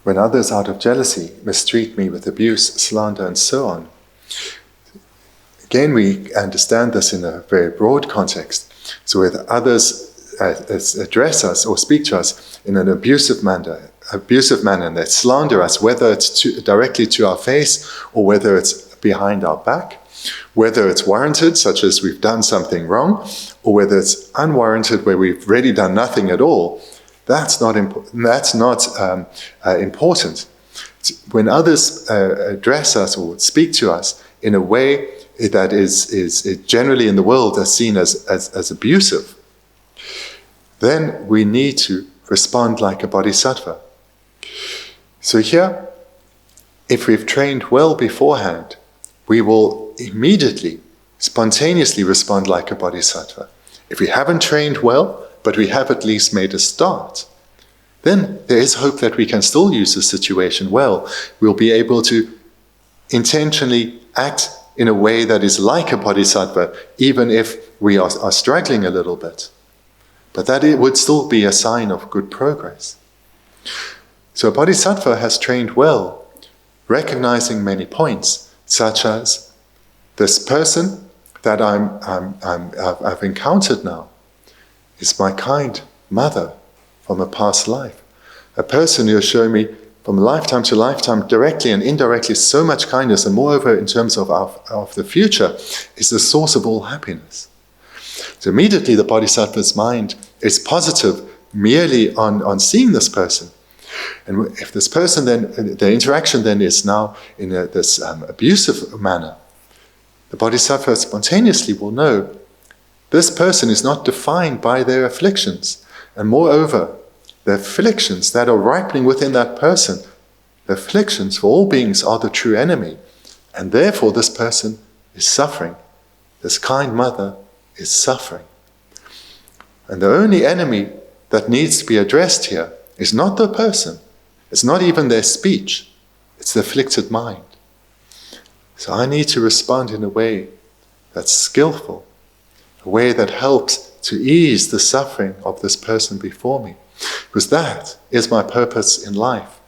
When others out of jealousy mistreat me with abuse, slander, and so on. Again, we understand this in a very broad context. So with others address us or speak to us in an abusive manner, and they slander us, whether it's directly to our face or whether it's behind our back, whether it's warranted, such as we've done something wrong, or whether it's unwarranted, where we've really done nothing at all, That's not important. When others address us or speak to us in a way that is generally in the world are seen as abusive, then we need to respond like a bodhisattva. So here, if we've trained well beforehand, we will immediately, spontaneously respond like a bodhisattva. If we haven't trained well, but we have at least made a start, then there is hope that we can still use the situation well. We'll be able to intentionally act in a way that is like a bodhisattva, even if we are struggling a little bit. But that it would still be a sign of good progress. So a bodhisattva has trained well, recognizing many points, such as this person that I've encountered now is my kind mother from a past life. A person who has shown me from lifetime to lifetime, directly and indirectly, so much kindness, and moreover, in terms of the future, is the source of all happiness. So immediately the bodhisattva's mind is positive merely on seeing this person. And if this person then, the interaction then is now in this abusive manner, the bodhisattva spontaneously will know this person is not defined by their afflictions. And moreover, the afflictions that are ripening within that person, the afflictions for all beings are the true enemy. And therefore this person is suffering. This kind mother is suffering. And the only enemy that needs to be addressed here is not the person. It's not even their speech. It's the afflicted mind. So I need to respond in a way that's skillful, a way that helps to ease the suffering of this person before me. Because that is my purpose in life,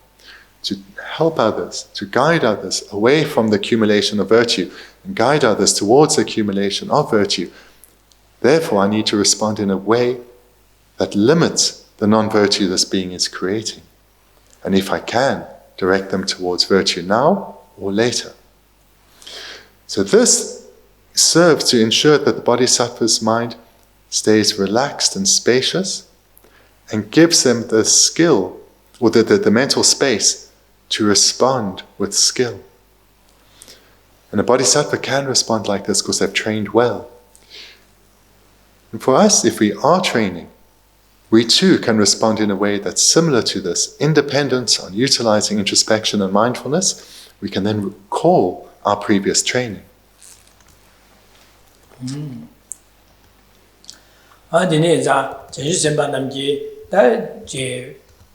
to help others, to guide others away from the accumulation of virtue and guide others towards the accumulation of virtue. Therefore, I need to respond in a way that limits the non-virtue this being is creating. And if I can, direct them towards virtue now or later. So this serves to ensure that the bodhisattva's mind stays relaxed and spacious and gives them the skill, or the mental space, to respond with skill. And a bodhisattva can respond like this because they've trained well. And for us, if we are training, we too can respond in a way that's similar to this, independent on utilizing introspection and mindfulness. We can then recall our previous training.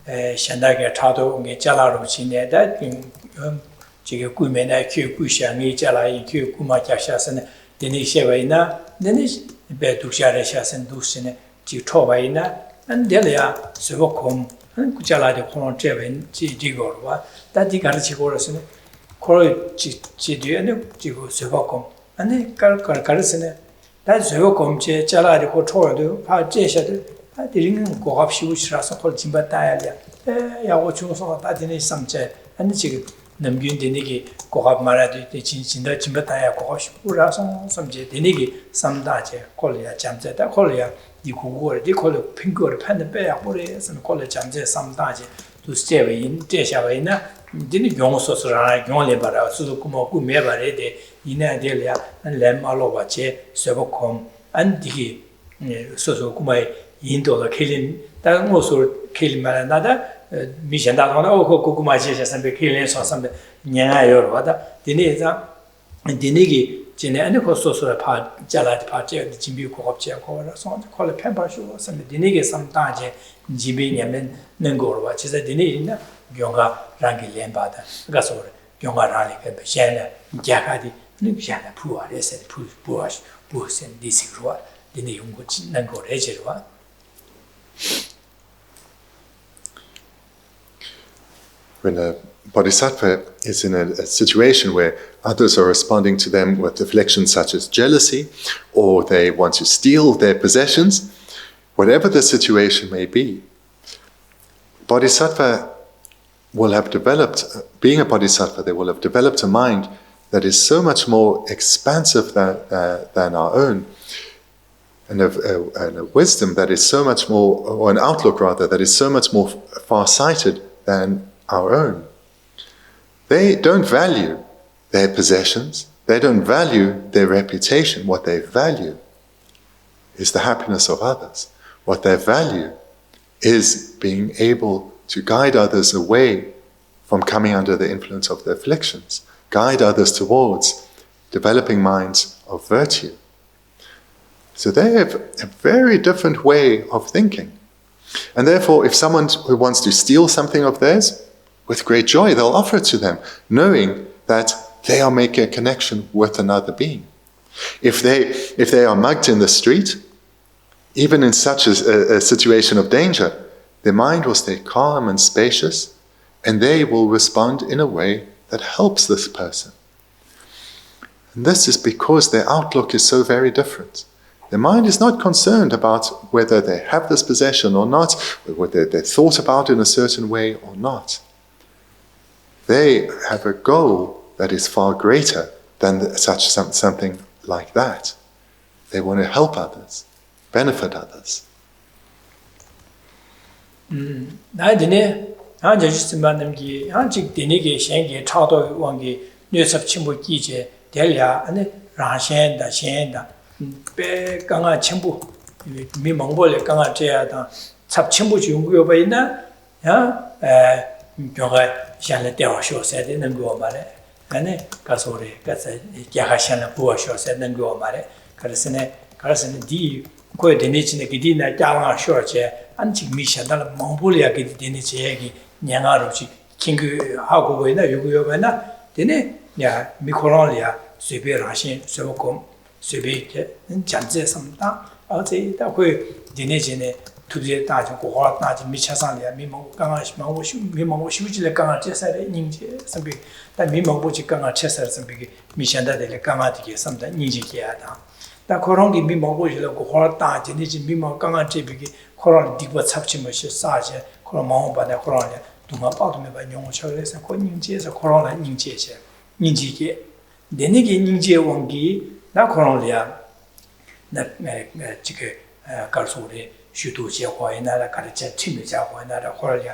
Shandaka Tato, Jala Rochine, that Jigumena, Kusha, Jala, Kumachasan, Denisha, Denis, Betushas and Dusine, Chitovaina, and Delia, Suvokum, and Kujala de Contrevin, Jigorwa, that the Garchigorasin, Koro Chidiano, Jigo Suvokum, and the Carcarasine, that Suvokum, Jala de Cotor, Pajesha. I didn't go up, she was called Timbatalia. I watch also that in some chat, and the chicken, Namgun Denigi, go up Maradi, the Chinda Timbataya, Gosh, Urason, some jet, Denigi, some Daja, Colia, Jamset, Colia, you could they call it pink or pen bear, and call it Jamset, some Daja, to stay in Teshavina, didn't go so surround only but I so come Mevare, Ina Delia, and Lam Alovache, Servocom, and Digi, so Kumai. Into the killing, that also killing Maranada, Mission that one, oh, Kukumachi, and the killing or something, Yana or whatever, Dineza, and Dinigi, Genenico social part, Jalat party, the Jimbu Kopcha, or so call it Pampa show, some Dinigi, some Taje, Jibi, and Nangor, which is a Dinina, Yonga, Rangi Lambada, Gasor, Yonga Rally, Shana, Jakadi, Nujana, Pua, they said, Push, Push, and this road, Dinungo, Nangor, Ejua. When a bodhisattva is in a situation where others are responding to them with afflictions such as jealousy, or they want to steal their possessions, whatever the situation may be, bodhisattva will have developed, being a bodhisattva, they will have developed a mind that is so much more expansive than our own, and a wisdom that is so much more, or an outlook rather, that is so much more far-sighted than our own. They don't value their possessions, they don't value their reputation. What they value is the happiness of others. What they value is being able to guide others away from coming under the influence of the afflictions, guide others towards developing minds of virtue. So they have a very different way of thinking. And therefore, if someone who wants to steal something of theirs, with great joy they'll offer it to them, knowing that they are making a connection with another being. If they are mugged in the street, even in such a situation of danger, their mind will stay calm and spacious, and they will respond in a way that helps this person. And this is because their outlook is so very different. Their mind is not concerned about whether they have this possession or not, whether they're thought about in a certain way or not. They have a goal that is far greater than something like that. They want to help others, benefit others. 배 강아 첨부 미 몽골에 강아 제야다 찹 첨부 중국에 보이나 야에 교가 샹레 대화쇼세 되는 거 말에 아니 가서래 가서 야가샹레 부어쇼세 되는 거 말에 그래서네 디 거에 되니치네 기디나 자왕 쇼제 안치 미샤달 몽골이야 기디 되니치 얘기 냥아로지 킹그 하고 보이나 요구요 보이나 되네 야 미코론이야 스베라신 서고 스베게 잔제섬다 어제다 그 디네진에 두제 다지 고화 다지 미차상이야 미몽 강아시 망고시 미몽고 시우지레 강아 제사레 닝제 선비 다 미몽고지 강아 제사레 선비 미šan다데 강아디게 섬다 닝지게야다 다 코롱기 미몽고지레 고화 다지 니지 미몽 강아 제비기 코롱 디버 잡치머시 사제 코롱 마오바네 코롱야 두마 빠도메 바 용어처래서 코 닝지에서 코롱라 닝지에제 닝지게 내내게 닝지에 원기 나 코롱리아 나 지게 가르소리 슈도 제화이나라 가르쳐 팀의 자화이나라 호라리아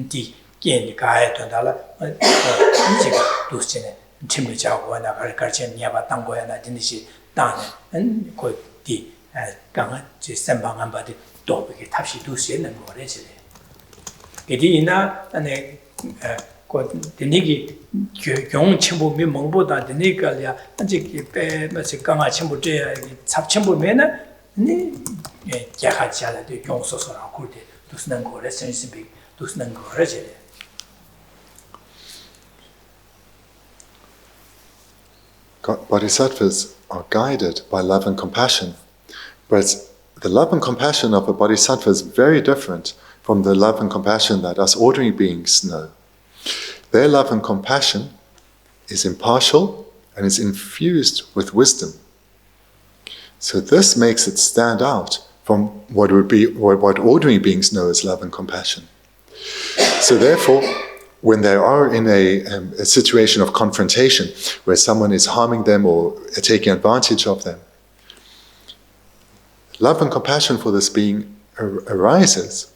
디 게니 가에 된다라 이제가 도스네 팀의 자화이나 가르쳐 니아바 땅고야나 진시 땅에 거디 강아 제 선방한 바디 도비게 탑시 도스는 거래지 게디나 안에 그 데니기 경 첨부 미 몽보다 데니가야 아직 배 마치 강아 첨부 제 잡첨부면은 네 야하자라도 경소소라 그때 두스는 거래 센스비 두스는 거래지 Bodhisattvas are guided by love and compassion, but the love and compassion of a bodhisattva is very different from the love and compassion that us ordinary beings know. Their love and compassion is impartial and is infused with wisdom. So this makes it stand out from what ordinary beings know as love and compassion. So therefore, when they are in a situation of confrontation, where someone is harming them or taking advantage of them, love and compassion for this being arises,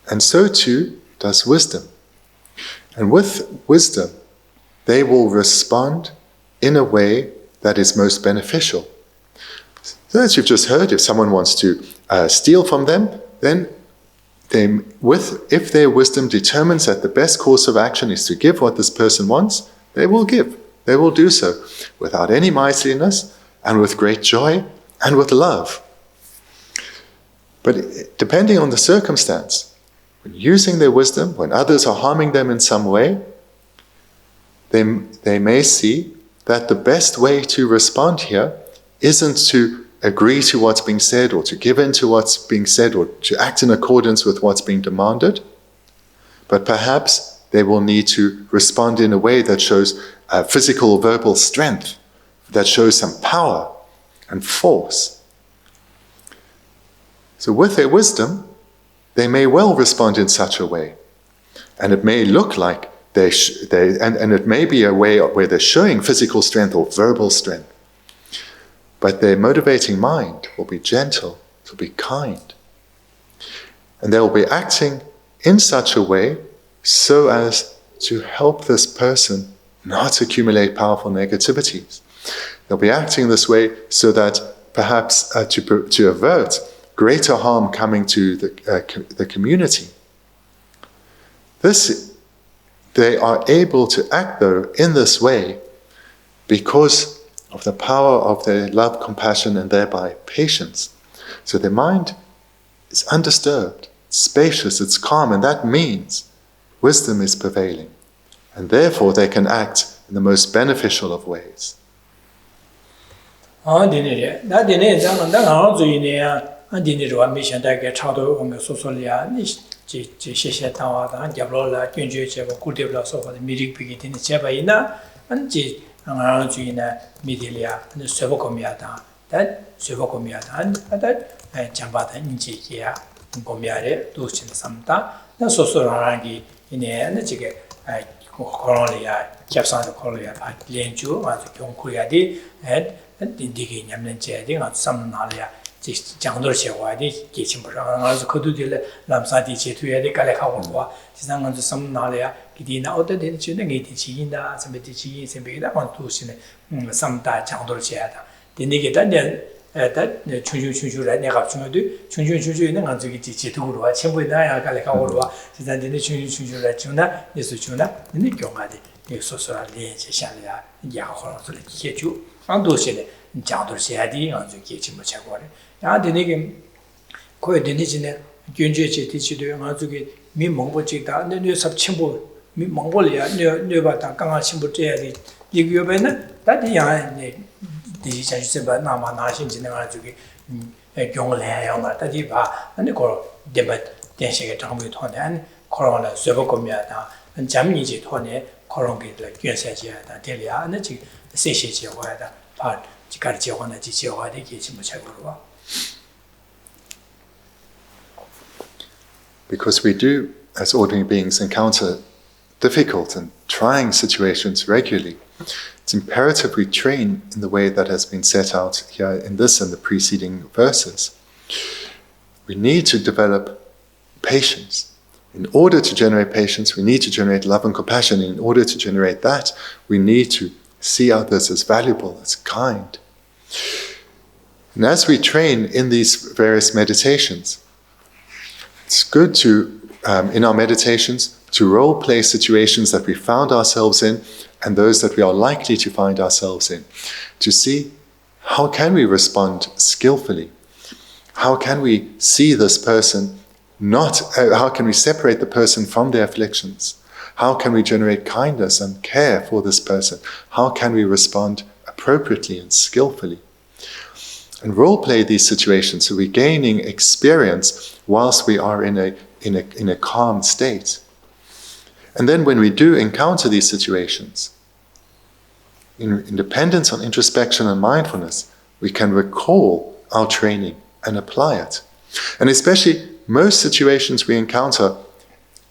and so too does wisdom. And with wisdom, they will respond in a way that is most beneficial. So as you've just heard, if someone wants to steal from them, then if their wisdom determines that the best course of action is to give what this person wants, they will give. They will do so without any miserliness and with great joy and with love. But depending on the circumstance, when using their wisdom, when others are harming them in some way, they may see that the best way to respond here isn't to agree to what's being said or to give in to what's being said or to act in accordance with what's being demanded, but perhaps they will need to respond in a way that shows physical or verbal strength, that shows some power and force. So with their wisdom, they may well respond in such a way. And it may look like and it may be a way where they're showing physical strength or verbal strength. but their motivating mind will be gentle, it will be kind. And they will be acting in such a way so as to help this person not accumulate powerful negativities. They'll be acting this way so that perhaps to avert greater harm coming to the community. They are able to act, though, in this way because of the power of their love, compassion, and thereby patience. So their mind is undisturbed, it's spacious, it's calm, and that means wisdom is prevailing. And therefore they can act in the most beneficial of ways. Because we do, as ordinary beings, encounter difficult and trying situations regularly, it's imperative we train in the way that has been set out here in this and the preceding verses. We need to develop patience. In order to generate patience, we need to generate love and compassion. In order to generate that, we need to see others as valuable, as kind. And as we train in these various meditations, it's good to, in our meditations, to role-play situations that we found ourselves in and those that we are likely to find ourselves in, to see how can we respond skillfully, how can we see this person how can we separate the person from their afflictions, how can we generate kindness and care for this person, how can we respond appropriately and skillfully. And role-play these situations so we're gaining experience whilst we are in a calm state. And then when we do encounter these situations, in dependence on introspection and mindfulness, we can recall our training and apply it. And especially most situations we encounter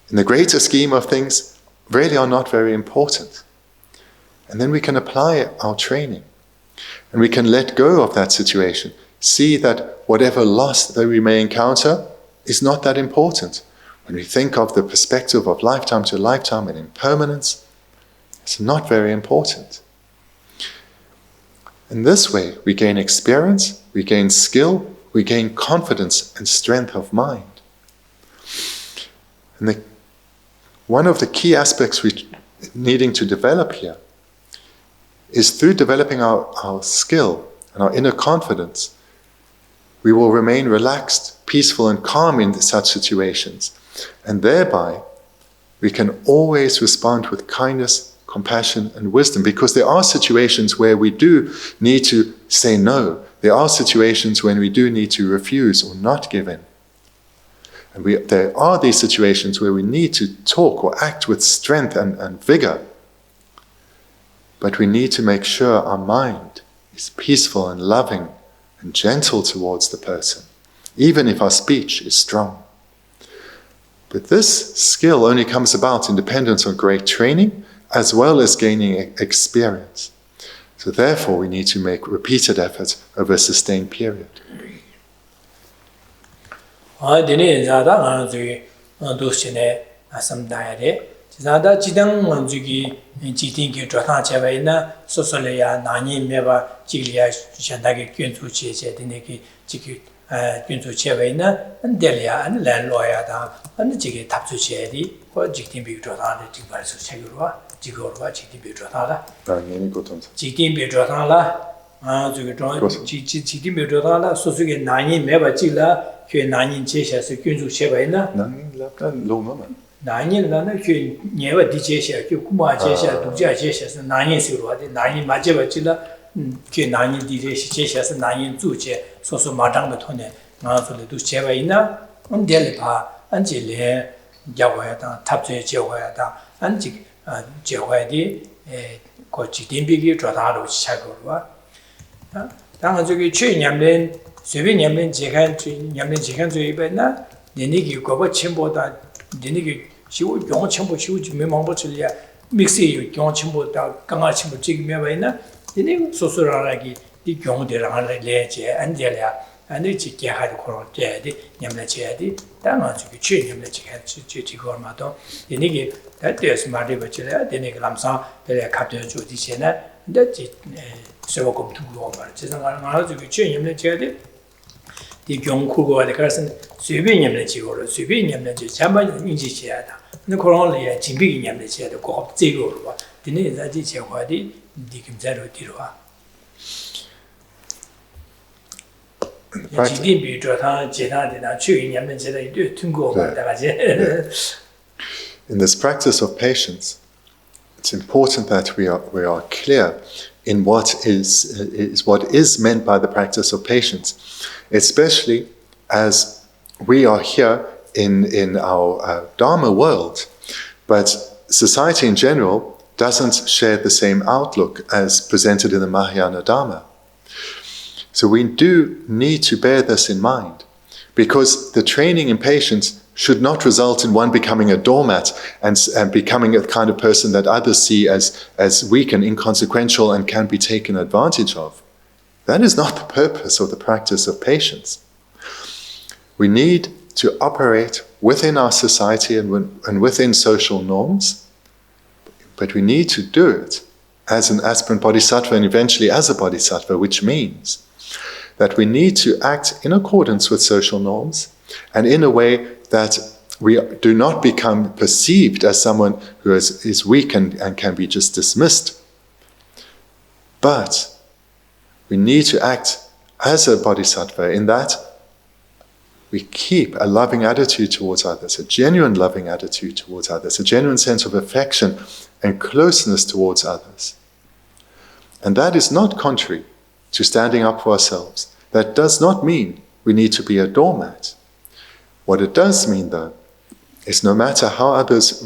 in the greater scheme of things really are not very important. And then we can apply our training. And we can let go of that situation. See that whatever loss that we may encounter is not that important. When we think of the perspective of lifetime to lifetime and impermanence, it's not very important. In this way, we gain experience, we gain skill, we gain confidence and strength of mind. And one of the key aspects we're needing to develop here is through developing our skill and our inner confidence, we will remain relaxed, peaceful and calm in such situations. And thereby, we can always respond with kindness, compassion and wisdom, because there are situations where we do need to say no. There are situations when we do need to refuse or not give in. And there are these situations where we need to talk or act with strength and vigor. But we need to make sure our mind is peaceful and loving and gentle towards the person, even if our speech is strong. But this skill only comes about in dependence on great training, as well as gaining experience. So therefore we need to make repeated efforts over a sustained period. Zada jidang manzugi jiting ki jotan chewaina sosoleya nani meba jiglia shandagi gyunzu cheche dineki jigi gyunzu chewaina andelia an lan loya da an jigi tapsu chedi ko jiting bi jotan de jingbar su chegurwa jigorwa jiting bi jotan la jiting bi jotan la jiting bi jotan la sosuge nani meba jigla kye nani cheche su gyunzu chewaina nani labda loma 나인 나는 그 예와 디제샤 그 구마 제샤 독자 제샤스 나인 시로데 나인 마제바질라 그 나인 디제시 제샤스 나인 주제 소소 마당의 돈에 나서도 제가 있나 언델 봐 안질레 야와야다 탑제 제와야다 안지 제와디 그 지딘비기 조다로 시작으로와 당은 저기 최년면随便年면 제가 년 제가 저이베나 내니기 거버 첨보다 내니기 시우 용 첨보 시우 매망보 줄이야 믹스이 용 첨보다 강아 첨보 지금 매바이나 내니 소소라라기 이 경대랑 레제 안젤야 안에 지게 하고 그런 때에 냠내 제야디 당아 저기 최년에 제가 지지고마도 내니기 달때스 말이 버질야 내니기 람상 내가 갑자기 주디세나 근데 세워고 두고 말 제가 말아 저기 최년에 제야디 이 경쿠고에 그래서随便냠내 지고로随便냠내 지 잠만 인지해야다. 근데 그런에 진비기 냠내 지야도 꼭 제고로 봐. 근데 자지 제화디 디김자로 뒤로와. 지딘비 조타 제다데나 추이 냠내 제다 이 통고가 다가지. In this practice of patience, it's important that we are clear in what is meant by the practice of patience, especially as we are here in our Dharma world, but society in general doesn't share the same outlook as presented in the Mahayana Dharma. So we do need to bear this in mind, because the training in patience should not result in one becoming a doormat and becoming a kind of person that others see as weak and inconsequential and can be taken advantage of. That is not the purpose of the practice of patience. We need to operate within our society and within social norms, but we need to do it as an aspirant bodhisattva and eventually as a bodhisattva, which means that we need to act in accordance with social norms and in a way that we do not become perceived as someone who is weak and can be just dismissed. But we need to act as a bodhisattva in that we keep a loving attitude towards others, a genuine loving attitude towards others, a genuine sense of affection and closeness towards others. And that is not contrary to standing up for ourselves. That does not mean we need to be a doormat. What it does mean, though, is no matter how others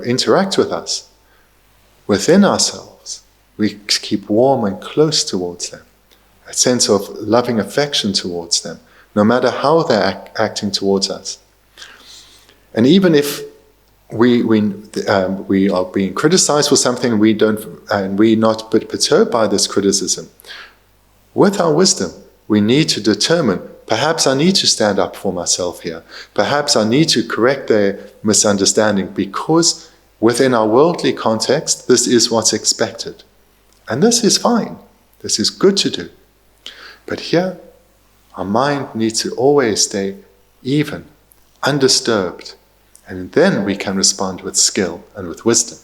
interact with us, within ourselves, we keep warm and close towards them, a sense of loving affection towards them, no matter how they're acting towards us. And even if we are being criticized for something, and we're not perturbed by this criticism, with our wisdom, we need to determine, perhaps I need to stand up for myself here. Perhaps I need to correct their misunderstanding, because within our worldly context, this is what's expected. And this is fine. This is good to do. But here, our mind needs to always stay even, undisturbed. And then we can respond with skill and with wisdom.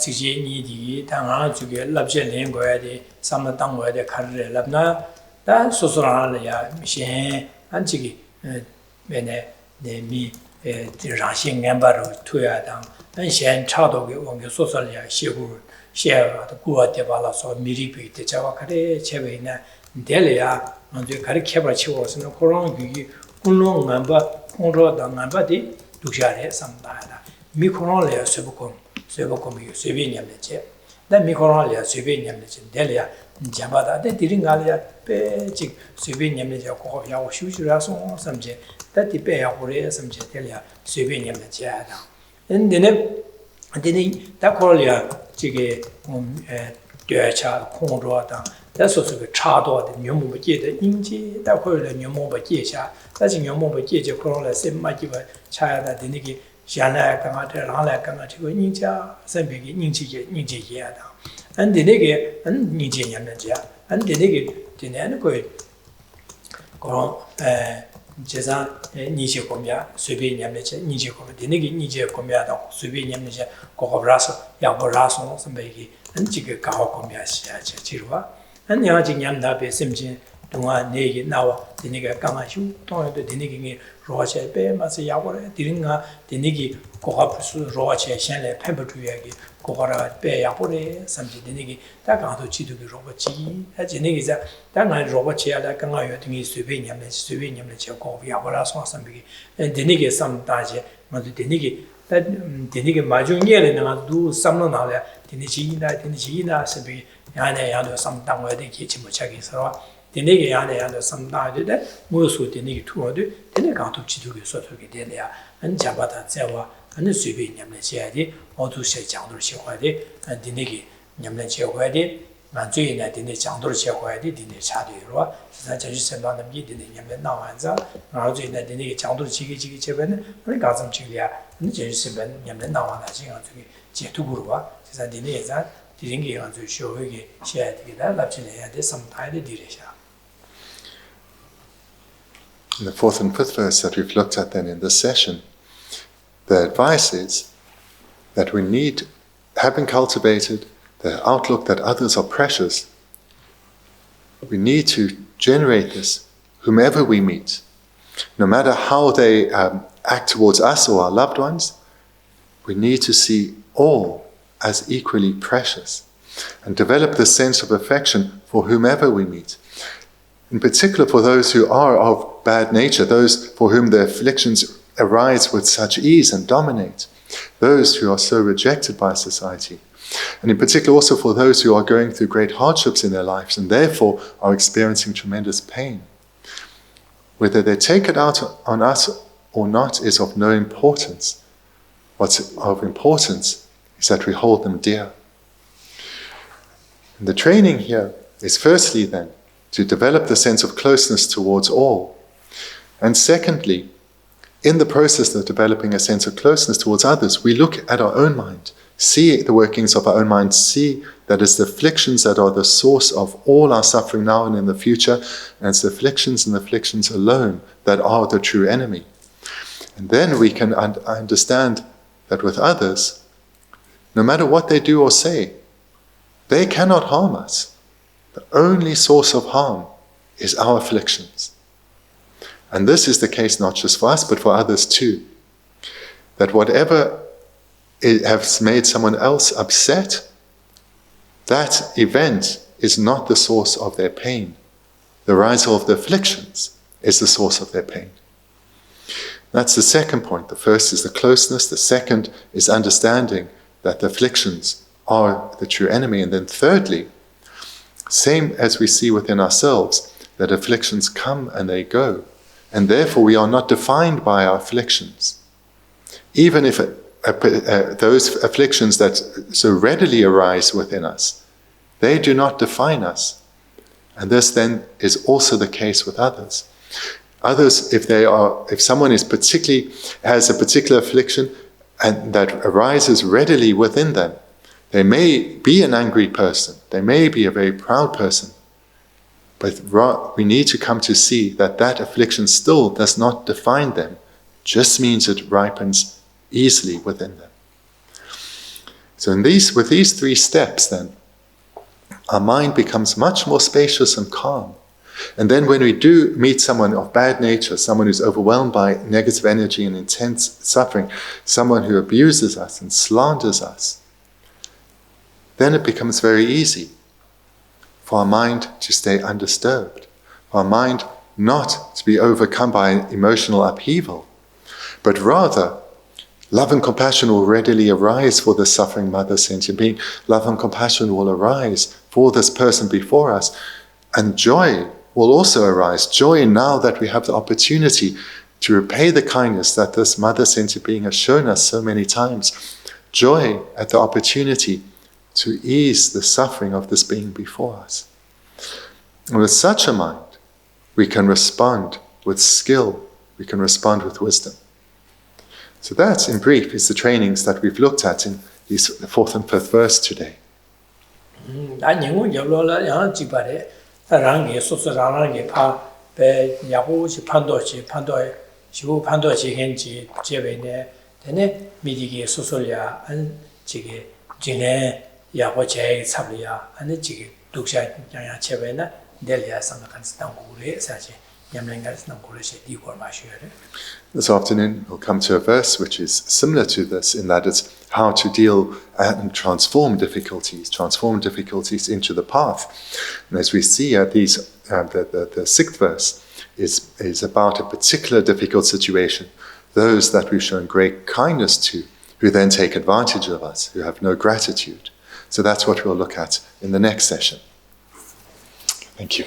지지 니디 당아 주게 랍제 랭고야디 삼나 당고야디 카르레 랍나 다 소소라야 미신 안지기 메네 네미 라신 멤버로 투야당 안신 차도게 원게 소소라야 시구 시야도 구어데 발라서 미리비 대자와 카레 제베이나 델이야 먼저 가르쳐 치고서는 그런 기기 운동 멤버 공로당 멤버디 두샤레 삼다다 미코노레 세부콤 세보kom이 세비냠네체 나 미코라리아 세비냠네체 델이야 잡아다 데 디링갈이야 빼직 세비냠네체 고 야고 슈슈라서 섬제 다티 빼야고레 섬제 델이야 세비냠네체 하다 And then that correlate jige cha kong ro da that's also the cha do de nyu mo jie de yin ji da ko le nyu mo ba jie cha da jing nyu mo ba jie je ko le se ma ji ba cha ya da de ni ki xian lai gang a de rang lai gang a ce ko yin jia san bi ki yin ji ye da an de ni ge an yin ji yan de jia an de ni ge de ne ko ko 제자 니지 공야 수비 냠내체 니지 공야 되는게 니지 공야다 수비 냠내체 고고라서 야보라서 선배기 안지게 가고 공야시야 지루와 안야지 냠다베 심진 동안 내기 나와 되는게 강아슈 동안도 되는게 로체 빼마서 야보래 되는가 되는게 고가부스 로체 현래 펜버주야기 고가라 빼 야보래 삼지 되는게 다 강도 지도기 로버지 하지는게 당한 로버치야다 강아요 등이 수비 냠내체 고 야보라서 선배기 되는게 삼다지 뭐도 되는게 마중이래 나도 삼는 나래 되는지이나 선배기 야네 야도 삼당어야 되기 지모차기서 되는게 야네 야도 삼다데 무엇도 되는게 투어도 되는 강도 지도기 소속이 되네야 안 잡아다 제와 안 수비 냠내체야지 어두세 장도를 시켜야지 되는게 냠내체야지 만주이나 되는 장도를 시켜야지 되는 차도로 진짜 제주선도 남기 되는 냠내 나와서 나주이나 되는 장도를 지기 제변은 우리 가슴 지리야 근데 제주선 냠내 나와나 지금 저기 제투구로와 진짜 되는 예자 되는 게 아주 쇼하게 해야 되겠다 납치해야 돼 삼타에 디레샤. In the fourth and fifth verse that we've looked at then in this session, the advice is that we need, having cultivated the outlook that others are precious, we need to generate this whomever we meet. No matter how they act towards us or our loved ones, we need to see all as equally precious and develop the sense of affection for whomever we meet. In particular for those who are of bad nature, those for whom the afflictions arise with such ease and dominate, those who are so rejected by society, and in particular also for those who are going through great hardships in their lives and therefore are experiencing tremendous pain. Whether they take it out on us or not is of no importance. What's of importance is that we hold them dear. And the training here is firstly then to develop the sense of closeness towards all. And secondly, in the process of developing a sense of closeness towards others, we look at our own mind, see the workings of our own mind, see that it's the afflictions that are the source of all our suffering now and in the future, and it's the afflictions and afflictions alone that are the true enemy. And then we can understand that with others, no matter what they do or say, they cannot harm us. The only source of harm is our afflictions. And this is the case not just for us, but for others too. That whatever has made someone else upset, that event is not the source of their pain. The rise of the afflictions is the source of their pain. That's the second point. The first is the closeness. The second is understanding that the afflictions are the true enemy. And then thirdly, same as we see within ourselves, that afflictions come and they go. And therefore we are not defined by our afflictions. Even if those afflictions that so readily arise within us, they do not define us. And this then is also the case with others. Others, if someone has a particular affliction and that arises readily within them, they may be an angry person, they may be a very proud person, but we need to come to see that that affliction still does not define them, just means it ripens easily within them. So with these three steps then, our mind becomes much more spacious and calm. And then when we do meet someone of bad nature, someone who's overwhelmed by negative energy and intense suffering, someone who abuses us and slanders us, then it becomes very easy for our mind to stay undisturbed, for our mind not to be overcome by emotional upheaval, but rather love and compassion will readily arise for the suffering mother sentient being. Love and compassion will arise for this person before us, and joy will also arise. Joy now that we have the opportunity to repay the kindness that this mother sentient being has shown us so many times, joy at the opportunity to ease the suffering of this being before us. And with such a mind, we can respond with skill, we can respond with wisdom. So that, in brief, is the trainings that we've looked at in these 4th and 5th verse today. This afternoon we'll come to a verse which is similar to this, in that it's how to deal and transform difficulties into the path. And as we see the 6th verse is about a particular difficult situation, those that we've shown great kindness to, who then take advantage of us, who have no gratitude. So that's what we'll look at in the next session. Thank you.